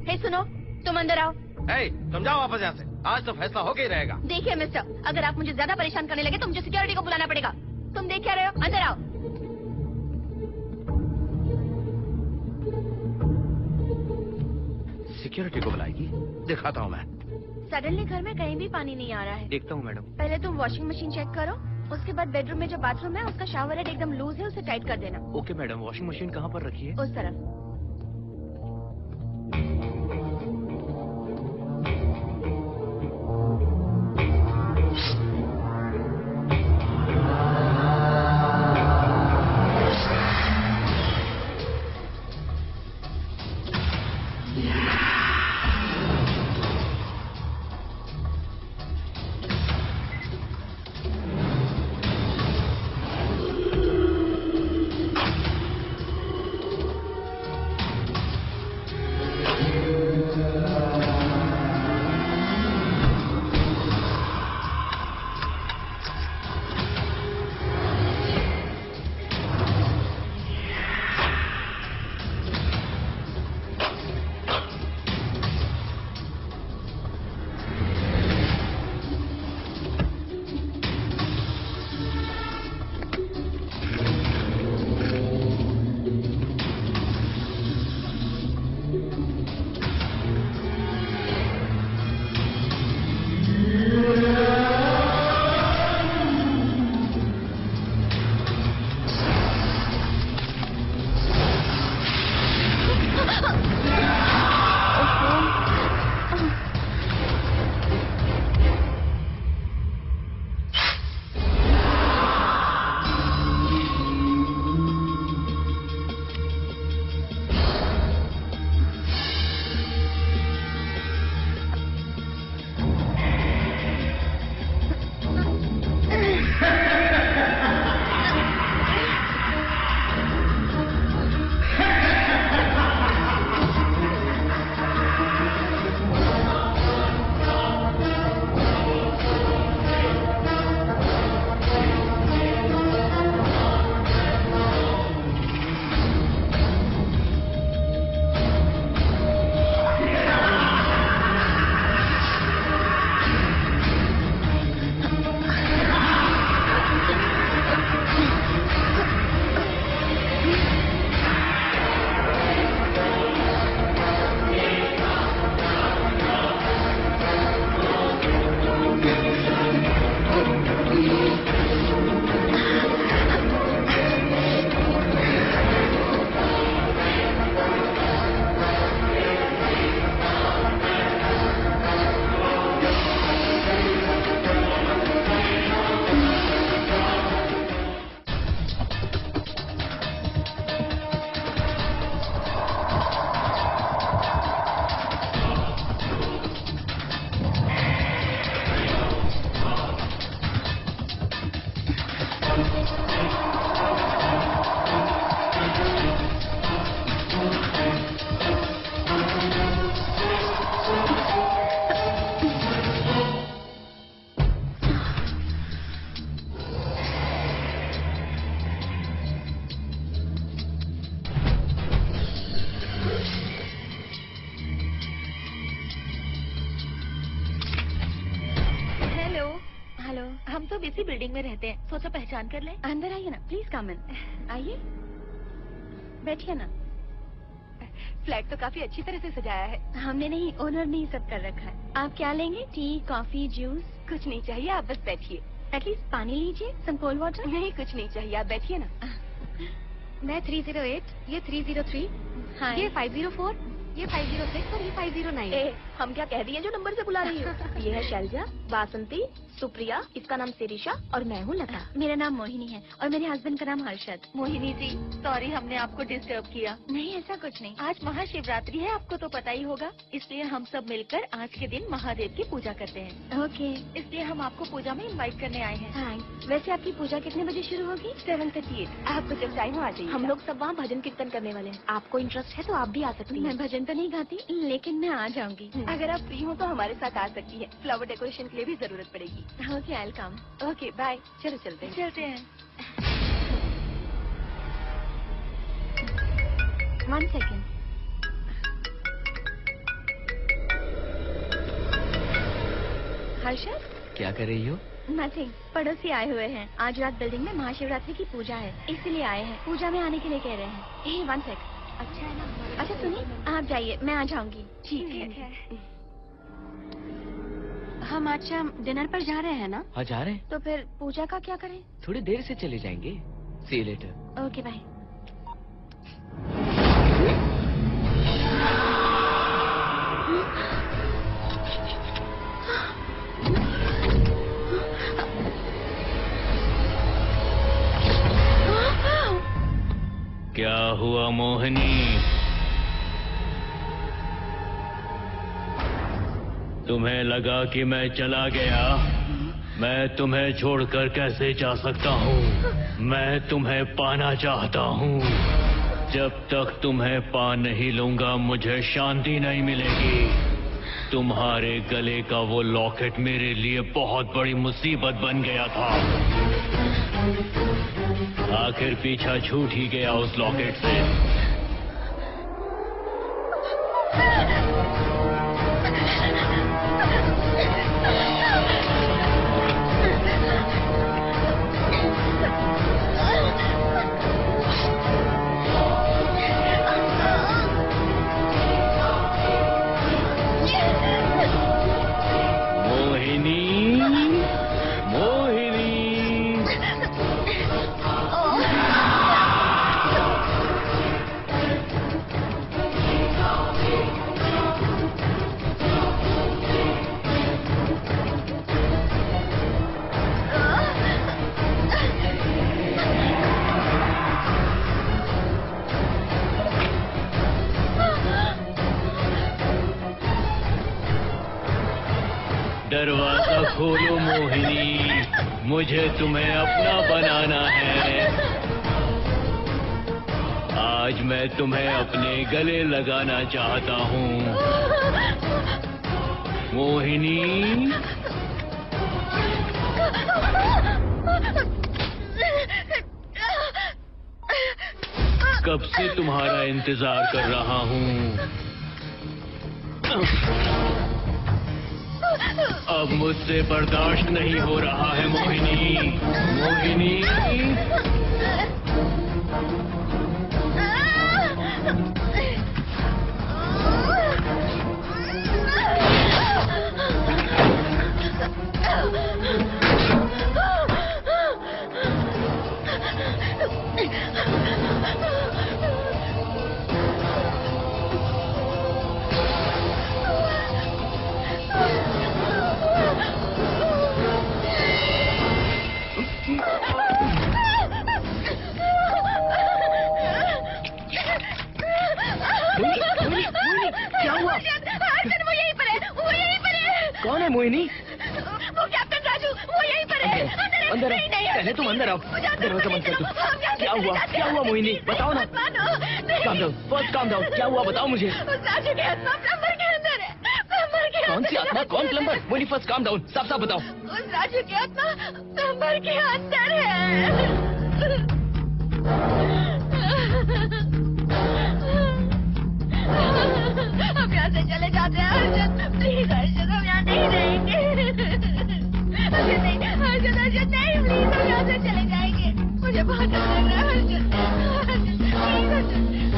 हे सुनो, तुम अंदर आओ। तुम जाओ वापस यहाँ से। आज तो फैसला होके ही रहेगा। देखिए मिस्टर, अगर आप मुझे ज्यादा परेशान करने लगे तो मुझे सिक्योरिटी को बुलाना पड़ेगा। तुम देख क्या रहे हो? अंदर आओ। सिक्योरिटी को बुलाएगी? दिखाता हूँ मैं। सडनली घर में कहीं भी पानी नहीं आ रहा है। देखता हूँ मैडम। पहले तुम वॉशिंग मशीन चेक करो, उसके बाद बेडरूम में जो बाथरूम है उसका शावर हेड एकदम लूज है, उसे टाइट कर देना। Okay madam. वॉशिंग मशीन कहाँ पर रखी है? उस तरफ। हेलो। हम सब इसी बिल्डिंग में रहते हैं, सोचा पहचान कर ले। अंदर आइए ना, प्लीज कम इन। आइए, बैठिए ना। फ्लैट तो काफी अच्छी तरह से सजाया है। हमने नहीं, ओनर ने ही सब कर रखा है। आप क्या लेंगे? T, coffee, juice? कुछ नहीं चाहिए, आप बस बैठिए। एटलीस्ट पानी लीजिए, सम कोल्ड वाटर। नहीं, कुछ नहीं चाहिए, आप बैठिए ना। मैं 308, ये 303, हाँ ये 504, ये 506 और ये 509। हम क्या कह दिए जो नंबर से बुला रही हो? ये है शैलजा, बासंती, सुप्रिया, इसका नाम शिरीषा और मैं हूँ लता। मेरा नाम मोहिनी है और मेरे हस्बैंड का नाम हर्षद। मोहिनी जी, सॉरी हमने आपको डिस्टर्ब किया। नहीं, ऐसा कुछ नहीं। आज महाशिवरात्रि है, आपको तो पता ही होगा, इसलिए हम सब मिलकर आज के दिन महादेव की पूजा करते हैं। ओके, इसलिए हम आपको पूजा में इनवाइट करने आए हैं। थैंक्स। वैसे आपकी पूजा कितने बजे शुरू होगी? 7:38। आपको जब टाइम हो आ जाइए। हम लोग सब वहाँ भजन कीर्तन करने वाले हैं। आपको इंटरेस्ट है तो आप भी आ सकती हैं। मैं भजन तो नहीं गाती, लेकिन मैं आ जाऊंगी। अगर आप फ्री हो तो हमारे साथ आ सकती है। फ्लावर डेकोरेशन के लिए भी जरूरत पड़ेगी। Okay, I will come. Okay, bye. चलो चलते हैं। चलते हैं। 1 सेकेंड। हर्षद, क्या कर रही हो? नथिंग। पड़ोसी आए हुए हैं। आज रात बिल्डिंग में महाशिवरात्रि की पूजा है, इसीलिए आए हैं। पूजा में आने के लिए कह रहे हैं। 1 सेकेंड। अच्छा है ना? अच्छा सुनिए, आप जाइए, मैं आ जाऊंगी। ठीक है। हम आज शाम डिनर पर जा रहे हैं ना? हाँ जा रहे हैं। तो फिर पूजा का क्या करें? थोड़ी देर से चले जाएंगे। See you later. Okay, bye. क्या हुआ मोहिनी? तुम्हें लगा कि मैं चला गया? मैं तुम्हें छोड़कर कैसे जा सकता हूँ? मैं तुम्हें पाना चाहता हूँ। जब तक तुम्हें पा नहीं लूंगा मुझे शांति नहीं मिलेगी। तुम्हारे गले का वो लॉकेट मेरे लिए बहुत बड़ी मुसीबत बन गया था। आखिर पीछा छूट ही गया उस लॉकेट से। दरवाजा खोलो मोहिनी, मुझे तुम्हें अपना बनाना है। आज मैं तुम्हें अपने गले लगाना चाहता हूँ मोहिनी। कब से तुम्हारा इंतजार कर रहा हूँ। अब मुझसे बर्दाश्त नहीं हो रहा है मोहिनी। मोहिनी क्या हुआ? वो यहीं पर है, वो यहीं पर है। कौन है मोहिनी? वो कैप्टन राजू, वो यहीं पर है। अंदर पहले तुम अंदर आओ। दरवाजा बंद कर दो। क्या हुआ? क्या हुआ मोहिनी? बताओ ना। Calm down, first calm down. क्या हुआ बताओ मुझे। राजू की आत्मा प्लम्बर के अंदर है। प्लम्बर के कौन सी आत्मा? कौन plumber? Mohini first calm down, साफ साफ बताओ। उस राजू की आत्मा प्लम्बर के अंदर है। हम यहाँ से चले जाते हैं हर्षद, प्लीज हर्षद, हम यहाँ नहीं रहेंगे। अर्जुन नहीं, अर्जुन अर्जुन नहीं, प्लीज हम यहाँ से चले जाएंगे, मुझे बहुत डर लग रहा है अर्जुन, अर्जुन प्लीज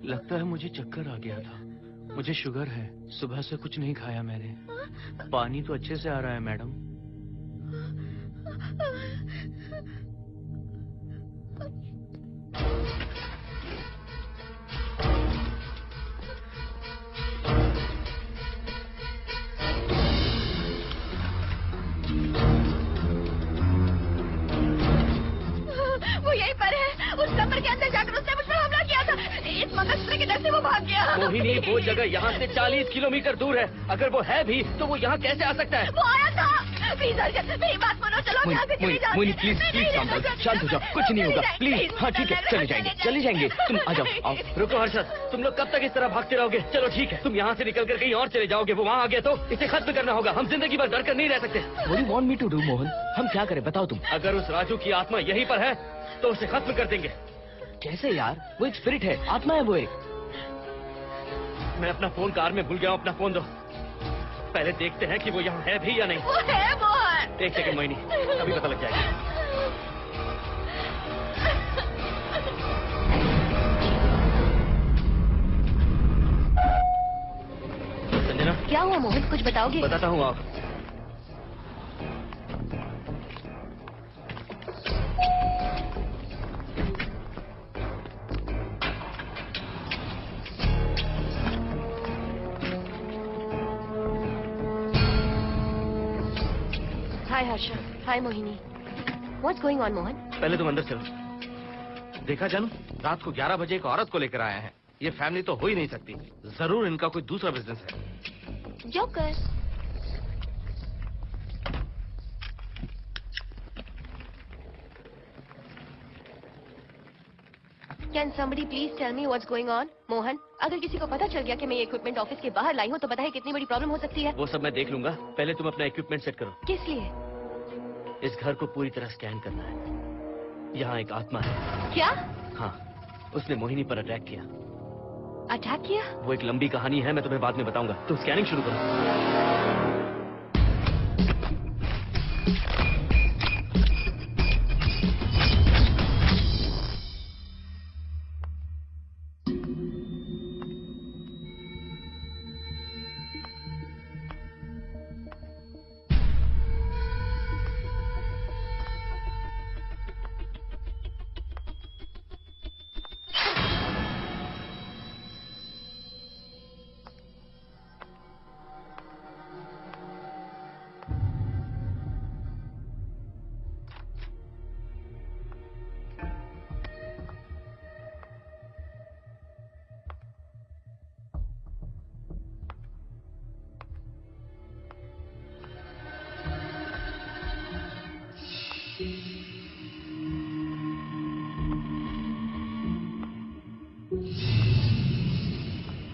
लगता है मुझे चक्कर आ गया था। मुझे शुगर है, सुबह से कुछ नहीं खाया मैंने। पानी तो अच्छे से आ रहा है मैडम। वो यहीं पर है, उस कमरे के अंदर जाकर उसने मुझ पर हमला किया था। इस मंगलसूत्र के डर से वो भाग गया। मोहिनी, वो जगह यहाँ से 40 किलोमीटर दूर है। अगर वो है भी तो वो यहाँ कैसे आ सकता है? वो आया था। प्लीज अर्जुन, मेरी बात मानो, चलो यहाँ से चले जाओ। मोहिनी प्लीज प्लीज शांत हो जाओ, कुछ नहीं होगा प्लीज। हाँ ठीक है, चले जाएंगे, तुम आ जाओ, आओ। रुको हर्षद, तुम लोग कब तक इस तरह भागते रहोगे? चलो ठीक है, तुम यहाँ से निकल कर कहीं और चले जाओगे। वो वहाँ आ गया तो इसे खत्म करना होगा। हम जिंदगी भर डर कर नहीं रह सकते। What do you want me to do, Mohan? हम क्या करें बताओ तुम। अगर उस राजू की आत्मा यहीं पर है तो उसे खत्म कर देंगे। कैसे यार? वो एक स्पिरिट है, आत्मा है वो एक। मैं अपना फोन कार में भूल गया हूँ। अपना फोन दो। पहले देखते हैं कि वो यहाँ है भी या नहीं। वो है मोहन। एक सेकंड मोहिनी, अभी पता लग जाएगा। संजना, क्या हुआ मोहन, कुछ बताओगे? बताता हूँ आप। हाय हर्षा, हाय Mohini. What's going on Mohan? पहले तुम अंदर चलो। देखा जानू, रात को 11 बजे एक औरत को लेकर आया है। ये फैमिली तो हो ही नहीं सकती। जरूर इनका कोई दूसरा बिजनेस है। Joker. Can somebody please tell me what's going on? Mohan, अगर किसी को पता चल गया कि मैं ये इक्विपमेंट ऑफिस के बाहर लाई हूँ तो पता है कितनी बड़ी प्रॉब्लम हो सकती है। वो सब मैं देख लूंगा। पहले तुम अपना इक्विपमेंट सेट करो। किस लिए? इस घर को पूरी तरह स्कैन करना है। यहाँ एक आत्मा है। क्या? हाँ, उसने मोहिनी पर अटैक किया। अटैक किया? वो एक लंबी कहानी है, मैं तुम्हें बाद में बताऊंगा। तुम स्कैनिंग शुरू करो।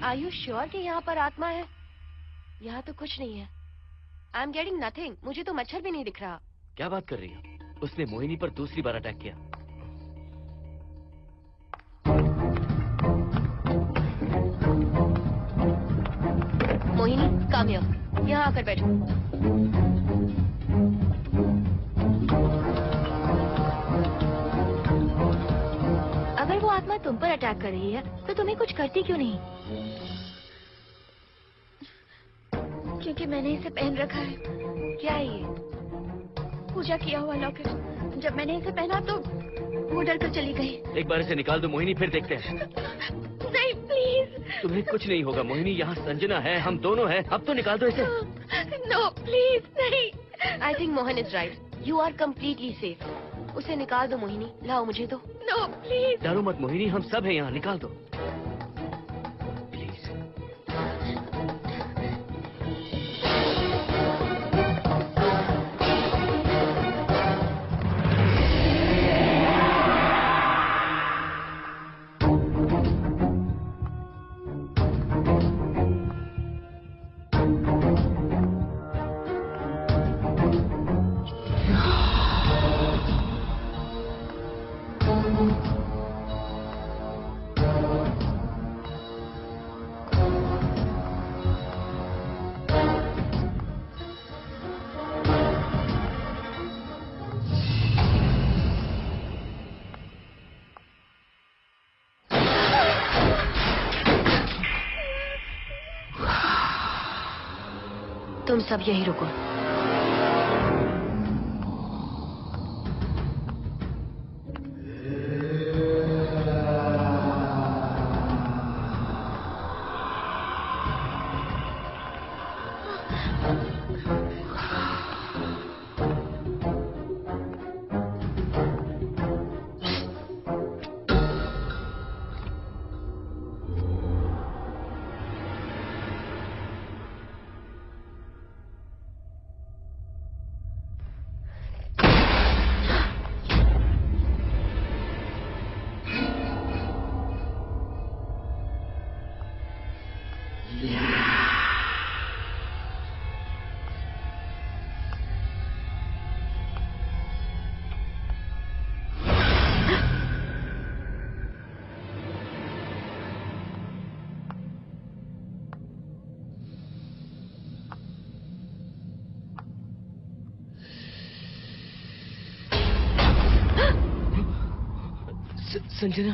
Are you sure कि यहाँ पर आत्मा है? यहाँ तो कुछ नहीं है। I am getting nothing. मुझे तो मच्छर भी नहीं दिख रहा। क्या बात कर रही हो? उसने मोहिनी पर दूसरी बार अटैक किया। Mohini, come here. यहाँ आकर बैठो। अगर वो आत्मा तुम पर अटैक कर रही है तो तुम्हें कुछ करती क्यों नहीं? क्योंकि मैंने इसे पहन रखा है। क्या है ये? पूजा किया हुआ लॉकेट। जब मैंने इसे पहना तो वो डर कर चली गई। एक बार इसे निकाल दो मोहिनी, फिर देखते हैं। नहीं प्लीज। तुम्हें कुछ नहीं होगा मोहिनी, यहाँ संजना है, हम दोनों हैं। अब तो निकाल दो इसे। नो प्लीज नहीं। I think Mohan is right. You are completely safe. उसे निकाल दो मोहिनी। लाओ मुझे दो। No please. डरो मत मोहिनी, हम सब हैं यहाँ, निकाल दो प्लीज। तुम सब यहीं रुको। संजना,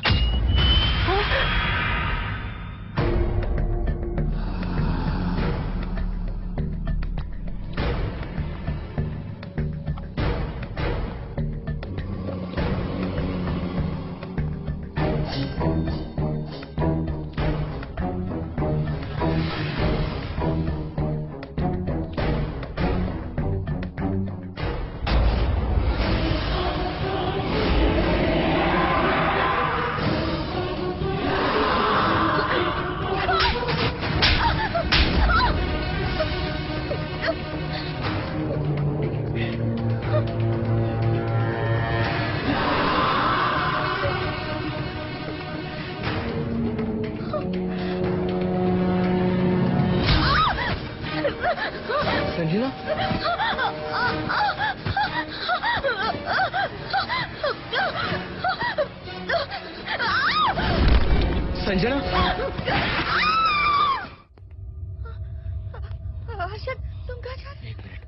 संजना, हर्षद, तुम कहाँ जा रहे? एक मिनट।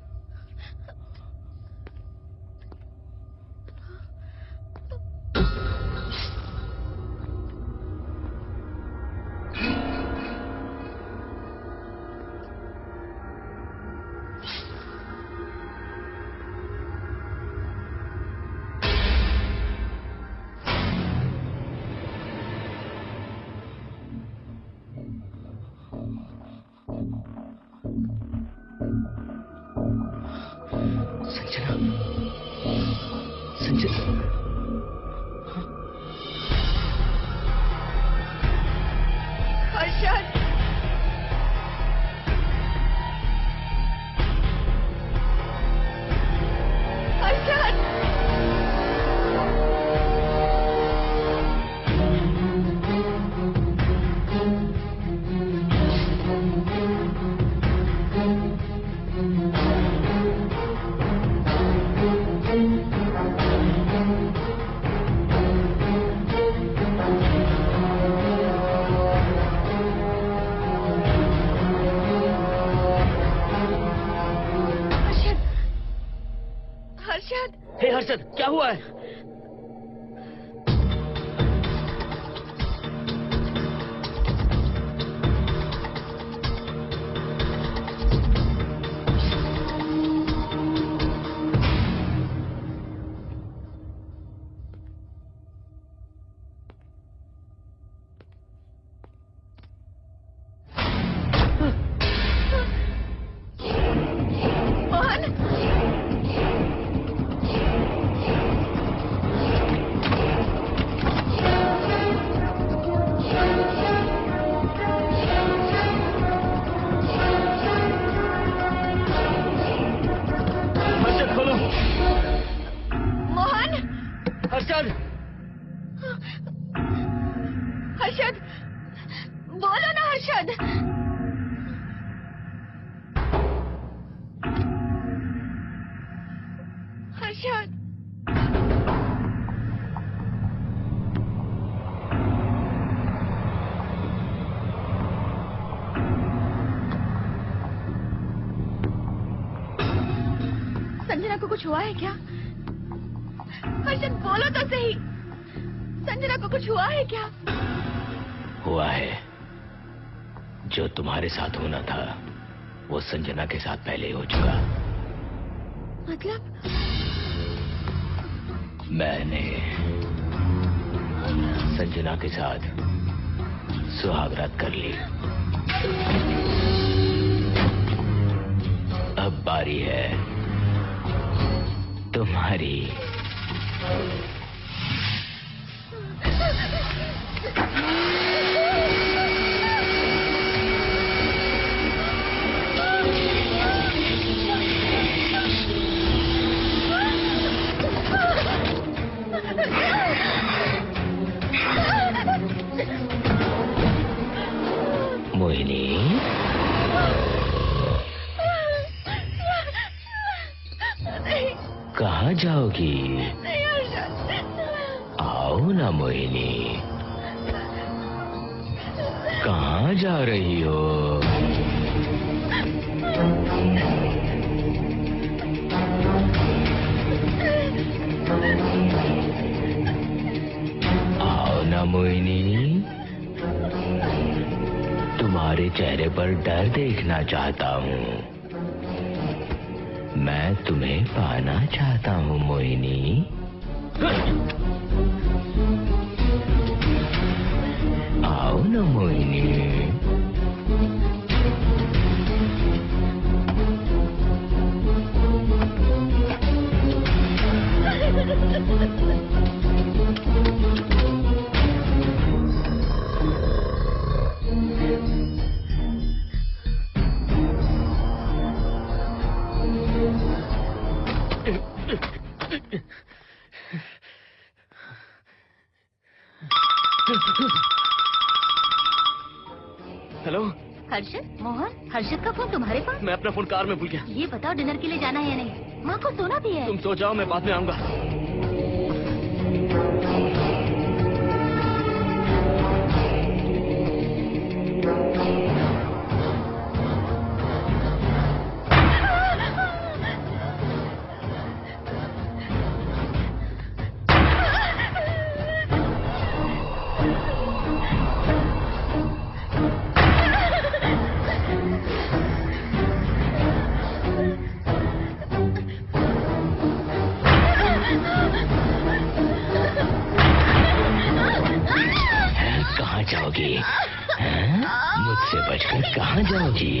हे हर्षद, क्या हुआ है? हर्षद, बोलो ना हर्षद। हर्षद, संजना को कुछ हुआ है क्या? हर्षद बोलो तो सही, संजना को कुछ हुआ है क्या? हुआ है, जो तुम्हारे साथ होना था वो संजना के साथ पहले ही हो चुका। मतलब? मैंने संजना के साथ सुहागरात कर ली। अब बारी है तुम्हारी। मोहिनी, कहाँ जाओगी? आओ ना मोहिनी, कहाँ जा रही हो? आओ ना मोहिनी, तुम्हारे चेहरे पर डर देखना चाहता हूँ। मैं तुम्हें पाना चाहता हूँ मोहिनी। आओ ना मोहिनी। हेलो हर्षद? मोहन, हर्षद का फोन तुम्हारे पास? मैं अपना फोन कार में भूल गया। ये बताओ डिनर के लिए जाना है या नहीं? माँ को सोना भी है। तुम सो जाओ, मैं बाद में आऊंगा। जाओगी? मुझसे बचकर कहाँ जाओगी?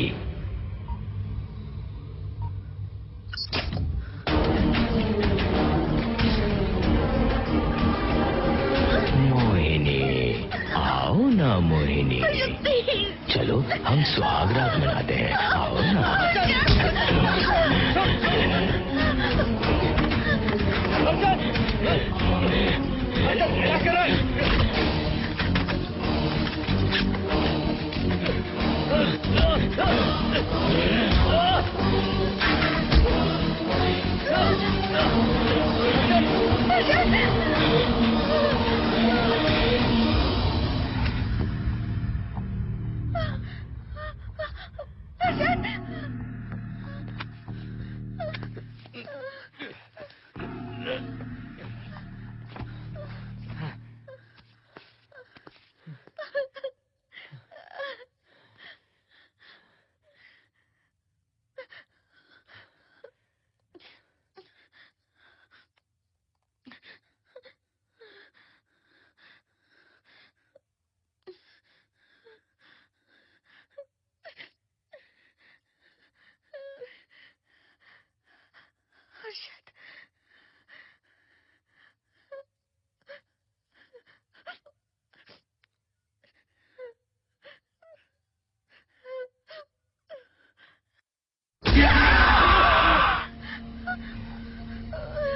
मोहिनी, आओ ना मोहिनी। चलो हम सुहागरात मनाते हैं, आओ ना। क्या कर रहे हैं?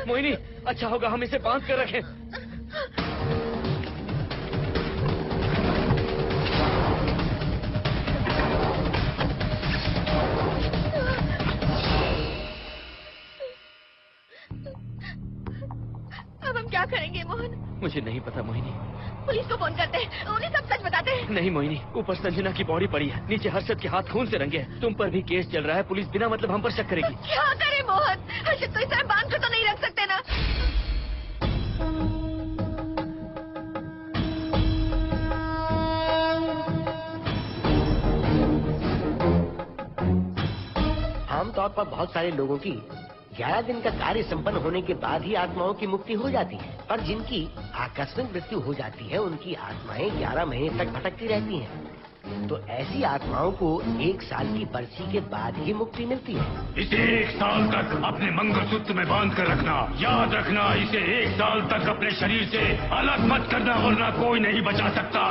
मोहिनी, अच्छा होगा हम इसे बांध कर रखें। अब हम क्या करेंगे मोहन? मुझे नहीं पता मोहिनी। पुलिस को फोन करते हैं, उन्हें सब सच बताते हैं। नहीं मोहिनी, ऊपर संजना की बॉडी पड़ी है, नीचे हर्षद के हाथ खून से रंगे हैं। तुम पर भी केस चल रहा है, पुलिस बिना मतलब हम पर शक करेगी। क्या करे मोहन? हर्षद को इस तरह बांध कर तो नहीं रख सकते ना। आमतौर पर बहुत सारे लोगों की 11 दिन का कार्य संपन्न होने के बाद ही आत्माओं की मुक्ति हो जाती है, पर जिनकी आकस्मिक मृत्यु हो जाती है उनकी आत्माएं 11 महीने तक भटकती रहती हैं। तो ऐसी आत्माओं को 1 साल की बरसी के बाद ही मुक्ति मिलती है। इसे 1 साल तक अपने मंगलसूत्र में बांध कर रखना। याद रखना, इसे 1 साल तक अपने शरीर से अलग मत करना, वरना कोई नहीं बचा सकता।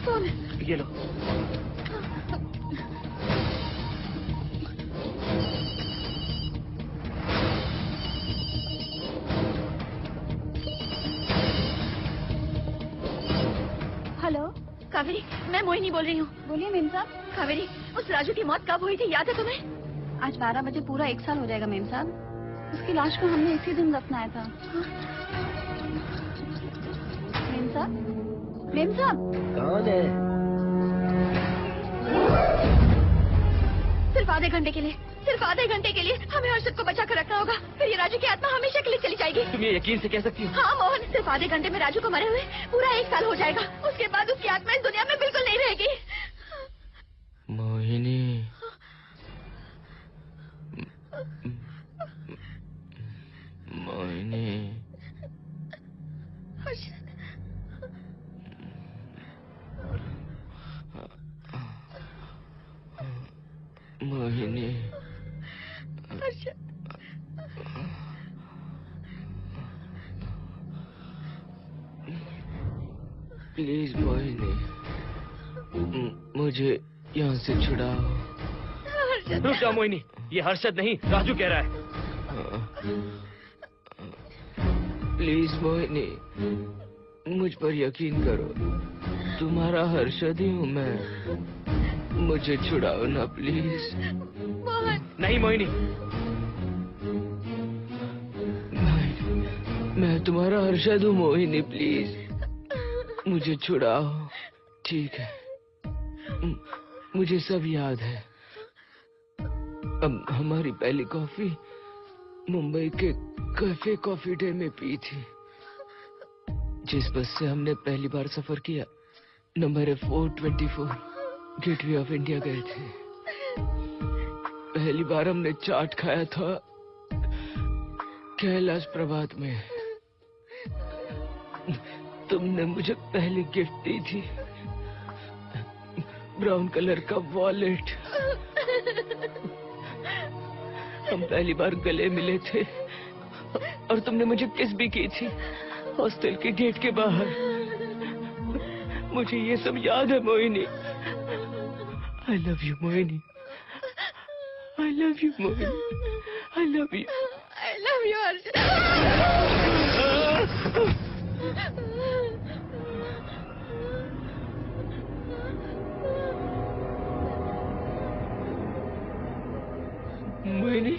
फोन ये लो। हेलो कावेरी, मैं मोहिनी बोल रही हूँ। बोलिए मेम साहब। कावेरी, उस राजू की मौत कब हुई थी, याद है तुम्हें? आज 12 बजे पूरा 1 साल हो जाएगा मेम साहब। उसकी लाश को हमने इसी दिन दफनाया था। मेम साहब, मेम साहब। कौन है? सिर्फ आधे घंटे के लिए, सिर्फ आधे घंटे के लिए हमें हर्षद को बचा कर रखना होगा, फिर ये राजू की आत्मा हमेशा के लिए चली जाएगी। तुम ये यकीन से कह सकती हो? हाँ मोहन, सिर्फ आधे घंटे में राजू को मरे हुए पूरा 1 साल हो जाएगा। उसके बाद उसकी आत्मा इस दुनिया में बिल्कुल नहीं रहेगी। मोहिनी, मोहिनी, मोहिनी, प्लीज मोहिनी, मुझे यहाँ से छुड़ाओ। रुक जाओ मोहिनी, ये हर्षद नहीं राजू कह रहा है। प्लीज मोहिनी, मुझ पर यकीन करो, तुम्हारा हर्षद ही हूँ मैं। मुझे छुड़ाओ ना प्लीज। नहीं मोहिनी, मैं तुम्हारा हर्षद हूँ मोहिनी, प्लीज मुझे छुड़ाओ। ठीक है, मुझे सब याद है। अब हमारी पहली कॉफी मुंबई के कैफे कॉफी डे में पी थी। जिस बस से हमने पहली बार सफर किया, नंबर 424 गेटवे ऑफ इंडिया गए थे। पहली बार हमने चाट खाया था कैलाश प्रभात में। तुमने मुझे पहली गिफ्ट दी थी, ब्राउन कलर का वॉलेट। हम पहली बार गले मिले थे और तुमने मुझे किस भी की थी हॉस्टल के गेट के बाहर। मुझे ये सब याद है Mohini. I love you Mohini, I love you Mohini, I love you, I love you Harshad. Mohini,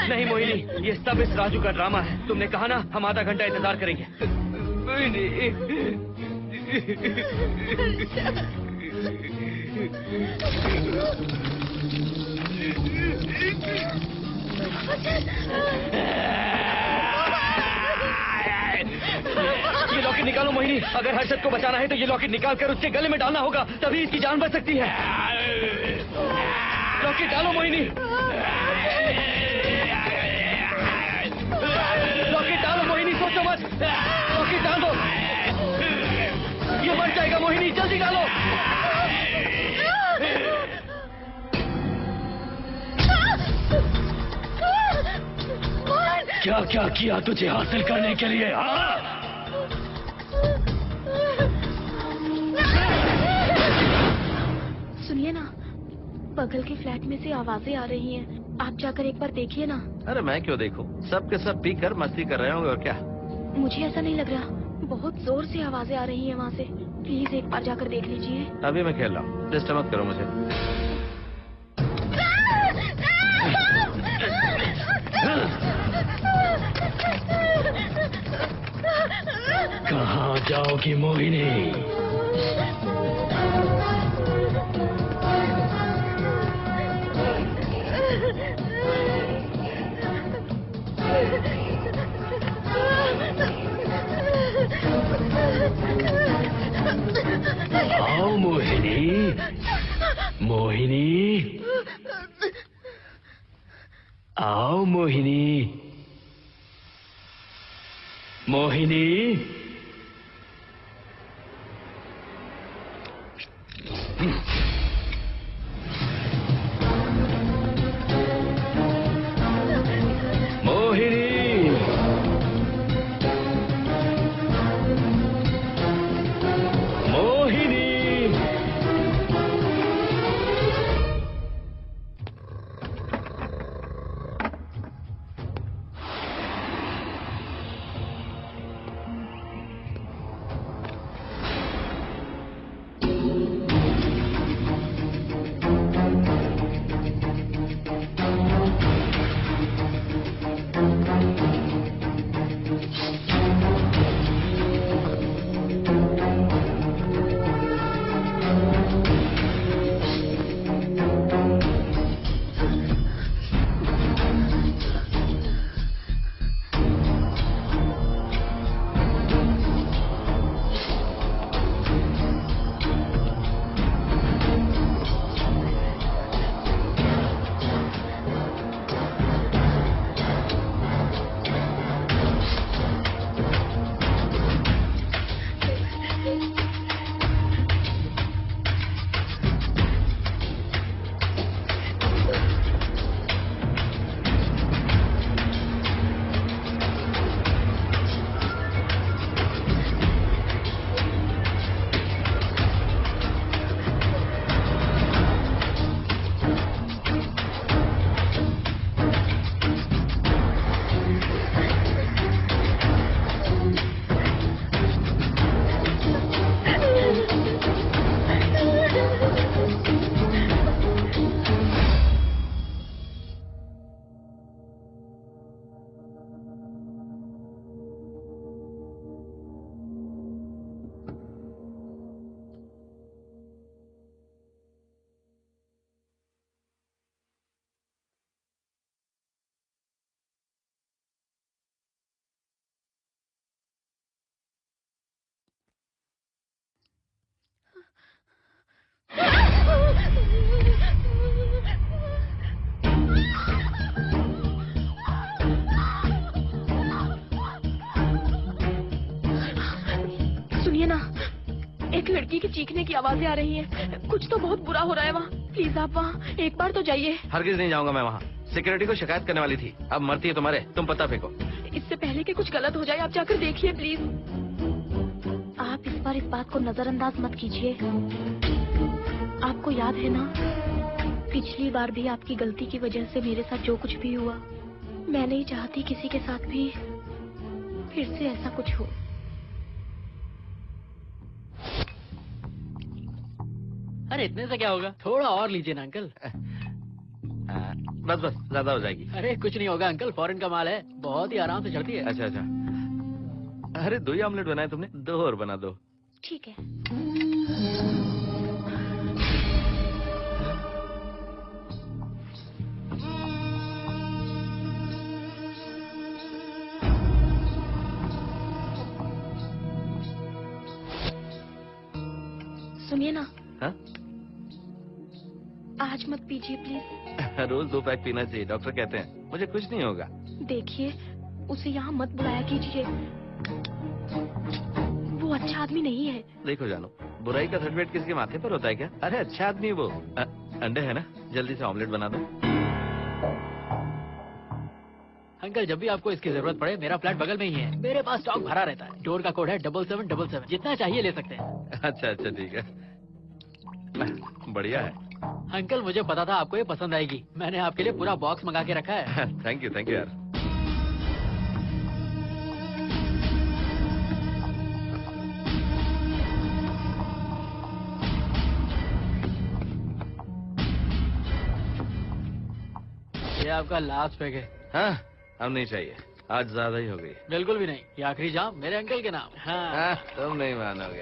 नहीं मोहिनी, ये सब इस राजू का ड्रामा है। तुमने कहा ना हम आधा घंटा इंतजार करेंगे। ये लॉकेट निकालो मोहिनी। अगर हर्षद को बचाना है तो ये लॉकेट निकाल कर उसके गले में डालना होगा, तभी इसकी जान बच सकती है। लॉकेट डालो मोहिनी, लॉकेट डालो मोहिनी, सोचो मत, लॉकेट डाल दो। ये मर जाएगा मोहिनी, जल्दी डालो। क्या क्या किया तुझे हासिल करने के लिए? सुनिए ना, बगल के फ्लैट में से आवाजें आ रही हैं। आप जाकर एक बार देखिए ना। अरे मैं क्यों देखूं? सब के सब पीकर मस्ती कर रहे होंगे और क्या। मुझे ऐसा नहीं लग रहा, बहुत जोर से आवाजें आ रही हैं वहाँ से। प्लीज एक बार जाकर देख लीजिए। अभी मैं खेल रहा हूँ, डिस्टर्ब मत करो मुझे। कहाँ जाओगी मोहिनी? आओ मोहिनी, मोहिनी, आओ मोहिनी, मोहिनी। सुनिए ना, एक लड़की की चीखने की आवाजें आ रही हैं। कुछ तो बहुत बुरा हो रहा है वहाँ। प्लीज आप वहाँ एक बार तो जाइए। हरगिज नहीं जाऊंगा मैं वहाँ। सिक्योरिटी को शिकायत करने वाली थी, अब मरती है तुम्हारे, तुम पता फेंको। इससे पहले कि कुछ गलत हो जाए आप जाकर देखिए प्लीज। आप इस बार इस बात को नजरअंदाज मत कीजिए। आपको याद है ना, पिछली बार भी आपकी गलती की वजह से मेरे साथ जो कुछ भी हुआ, मैं नहीं चाहती किसी के साथ भी फिर से ऐसा कुछ हो। अरे इतने से क्या होगा, थोड़ा और लीजिए ना अंकल। बस बस, ज्यादा हो जाएगी। अरे कुछ नहीं होगा अंकल, फॉरेन का माल है, बहुत ही आराम से चढ़ती है। अच्छा अच्छा। अरे 2 ही ऑमलेट बनाए तुमने, 2 और बना दो। ठीक है। सुनिए ना। हाँ? आज मत पीजिए प्लीज। रोज 2 पैक पीना चाहिए, डॉक्टर कहते हैं। मुझे कुछ नहीं होगा। देखिए, उसे यहाँ मत बुलाया कीजिए। वो अच्छा आदमी नहीं है। देखो जानो, बुराई का सर्टिफिकेट किसी के माथे पर होता है क्या? अरे अच्छा आदमी है वो। अंडे है ना, जल्दी से ऑमलेट बना दो। अंकल जब भी आपको इसकी जरूरत पड़े मेरा फ्लैट बगल में ही है, मेरे पास स्टॉक भरा रहता है। डोर का कोड है 7777, जितना चाहिए ले सकते हैं। अच्छा अच्छा ठीक है, बढ़िया है। अंकल मुझे पता था आपको ये पसंद आएगी, मैंने आपके लिए पूरा बॉक्स मंगा के रखा है। थैंक यू यार। ये आपका लास्ट पैक है। हाँ अब नहीं चाहिए, आज ज्यादा ही हो गई। बिल्कुल भी नहीं, ये आखिरी जाम मेरे अंकल के नाम। हाँ तुम नहीं मानोगे।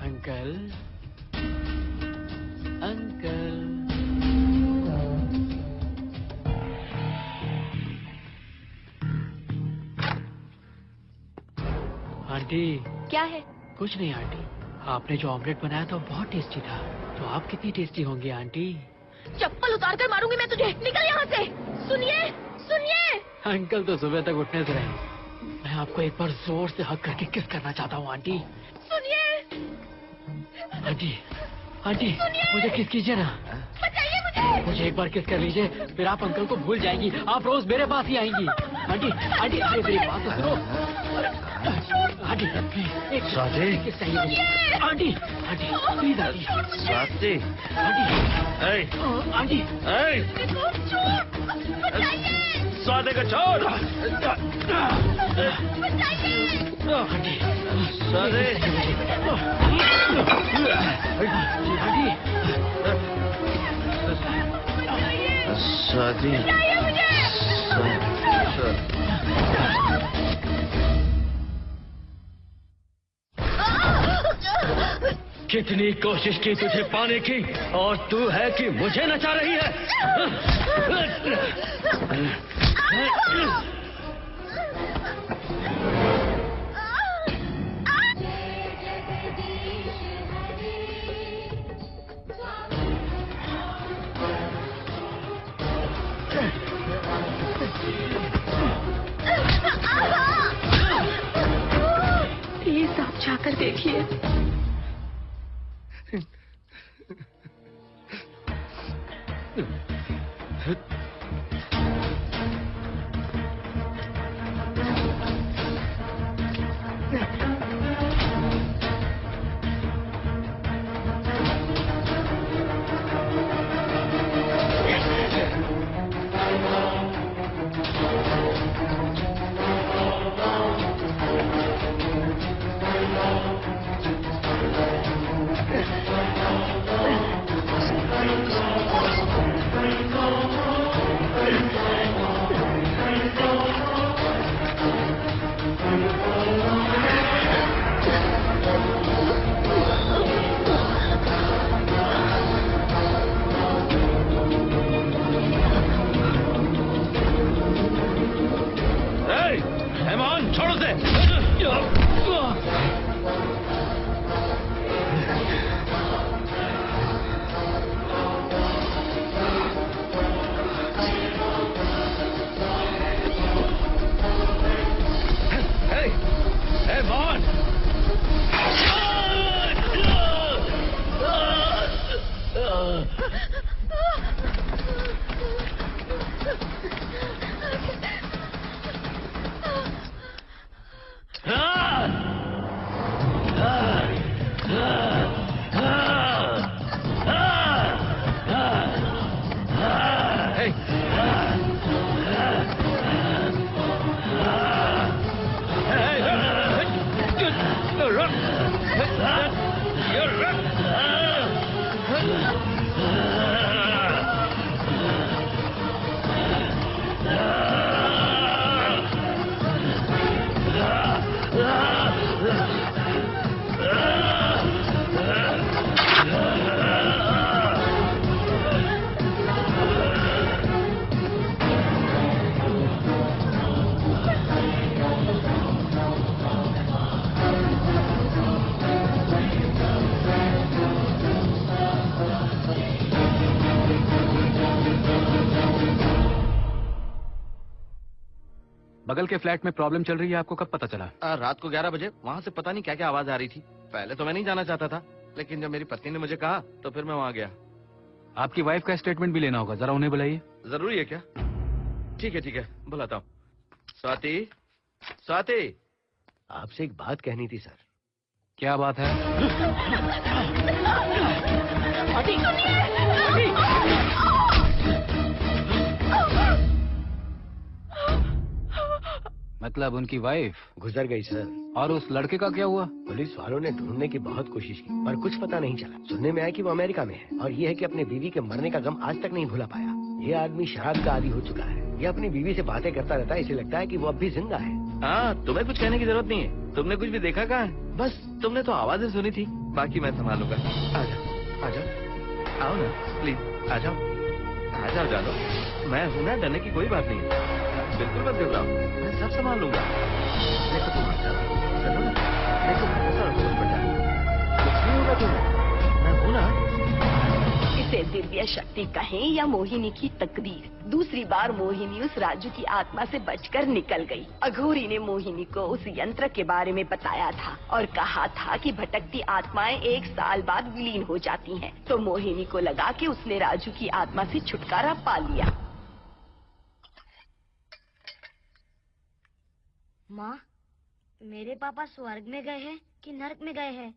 Uncle uncle aunty. क्या है? कुछ नहीं आंटी, आपने जो ऑमलेट बनाया था बहुत टेस्टी था, तो आप कितनी टेस्टी होंगी आंटी? चप्पल उतार कर मारूंगी मैं तुझे, निकल यहाँ से। सुनिए सुनिए। अंकल तो सुबह तक उठने से रहे। मैं आपको एक बार जोर से हक करके किस करना चाहता हूँ आंटी। सुनिए आंटी आंटी मुझे किस कीजिए ना, बचाइए मुझे। मुझे एक बार किस कर लीजिए, फिर आप अंकल को भूल जाएंगी, आप रोज मेरे पास ही आएंगी। आंटी आंटी अरे मेरी बात तो सुनो। आंटी एक किस चाहिए मुझे। Aunty aunty please aunty. Swati. Aunty aunty Swati का छोड़। आंटी स्वाति। स्वाति। कितनी कोशिश की तुझे पाने की, और तू है कि मुझे नचा रही है। प्लीज आप जाकर देखिए। बगल के फ्लैट में प्रॉब्लम चल रही है, आपको कब पता चला? रात को 11 बजे वहाँ से पता नहीं क्या क्या आवाज आ रही थी। पहले तो मैं नहीं जाना चाहता था, लेकिन जब मेरी पत्नी ने मुझे कहा तो फिर मैं वहाँ गया। आपकी वाइफ का स्टेटमेंट भी लेना होगा, जरा उन्हें बुलाइए। जरूरी है क्या? ठीक है, बुलाता हूँ। स्वाति, स्वाति, आपसे एक बात कहनी थी सर। क्या बात है? मतलब उनकी वाइफ गुजर गई सर। और उस लड़के का क्या हुआ? पुलिस वालों ने ढूंढने की बहुत कोशिश की पर कुछ पता नहीं चला। सुनने में आया कि वो अमेरिका में है और ये है कि अपने बीवी के मरने का गम आज तक नहीं भुला पाया। ये आदमी शराब का आदी हो चुका है। ये अपनी बीवी से बातें करता रहता है, इसे लगता है कि वो अब भी जिंदा है। हाँ, तुम्हें कुछ कहने की जरूरत नहीं है। तुमने कुछ भी देखा कहाँ है? बस तुमने तो आवाजें सुनी थी, बाकी मैं संभालूंगा। आ जाओ, आओ ना प्लीज, आ जाओ जानो। मैं हूँ ना, डरने की कोई बात नहीं है। बिल्कुल मत घबराओ, मैं सब संभाल लूंगा। देखो तुम आ जाओ, चलो ना, देखो भरोसा रखो मुझ पर जाओ। कुछ नहीं होगा तुम्हें, मैं हूँ ना। इसे दिव्य शक्ति कहें या मोहिनी की तकदीर, दूसरी बार मोहिनी उस राजू की आत्मा से बचकर निकल गई। अघोरी ने मोहिनी को उस यंत्र के बारे में बताया था और कहा था कि भटकती आत्माएं 1 साल बाद विलीन हो जाती हैं। तो मोहिनी को लगा कि उसने राजू की आत्मा से छुटकारा पा लिया। माँ, मेरे पापा स्वर्ग में गए हैं कि नरक में गए हैं?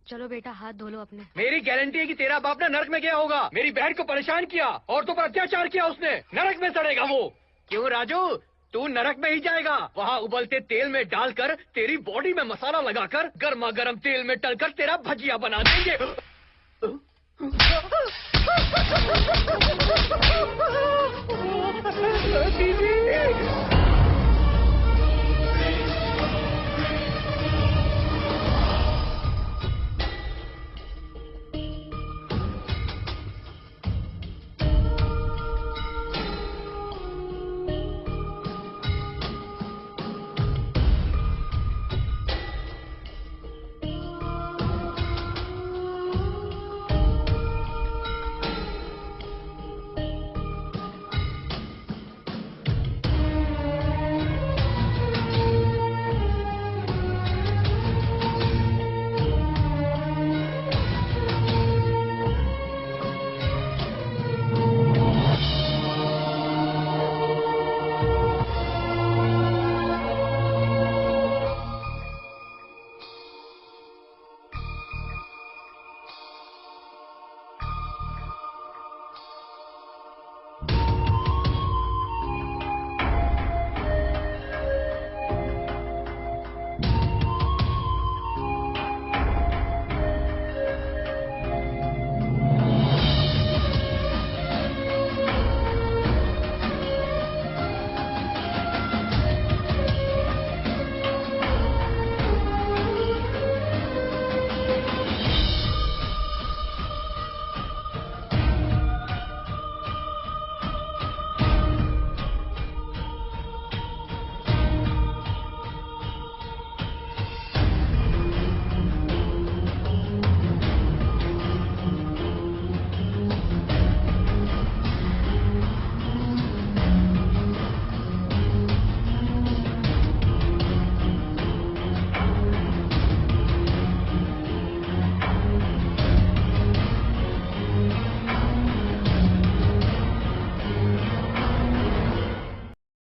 चलो बेटा, हाथ धो लो अपने। मेरी गारंटी है कि तेरा बाप ना नरक में गया होगा। मेरी बहन को परेशान किया, औरतों पर अत्याचार किया उसने। नरक में सड़ेगा वो। क्यों राजू, तू नरक में ही जाएगा। वहाँ उबलते तेल में डालकर तेरी बॉडी में मसाला लगाकर गर्मा गर्म तेल में तलकर तेरा भजिया बना देंगे। दीदी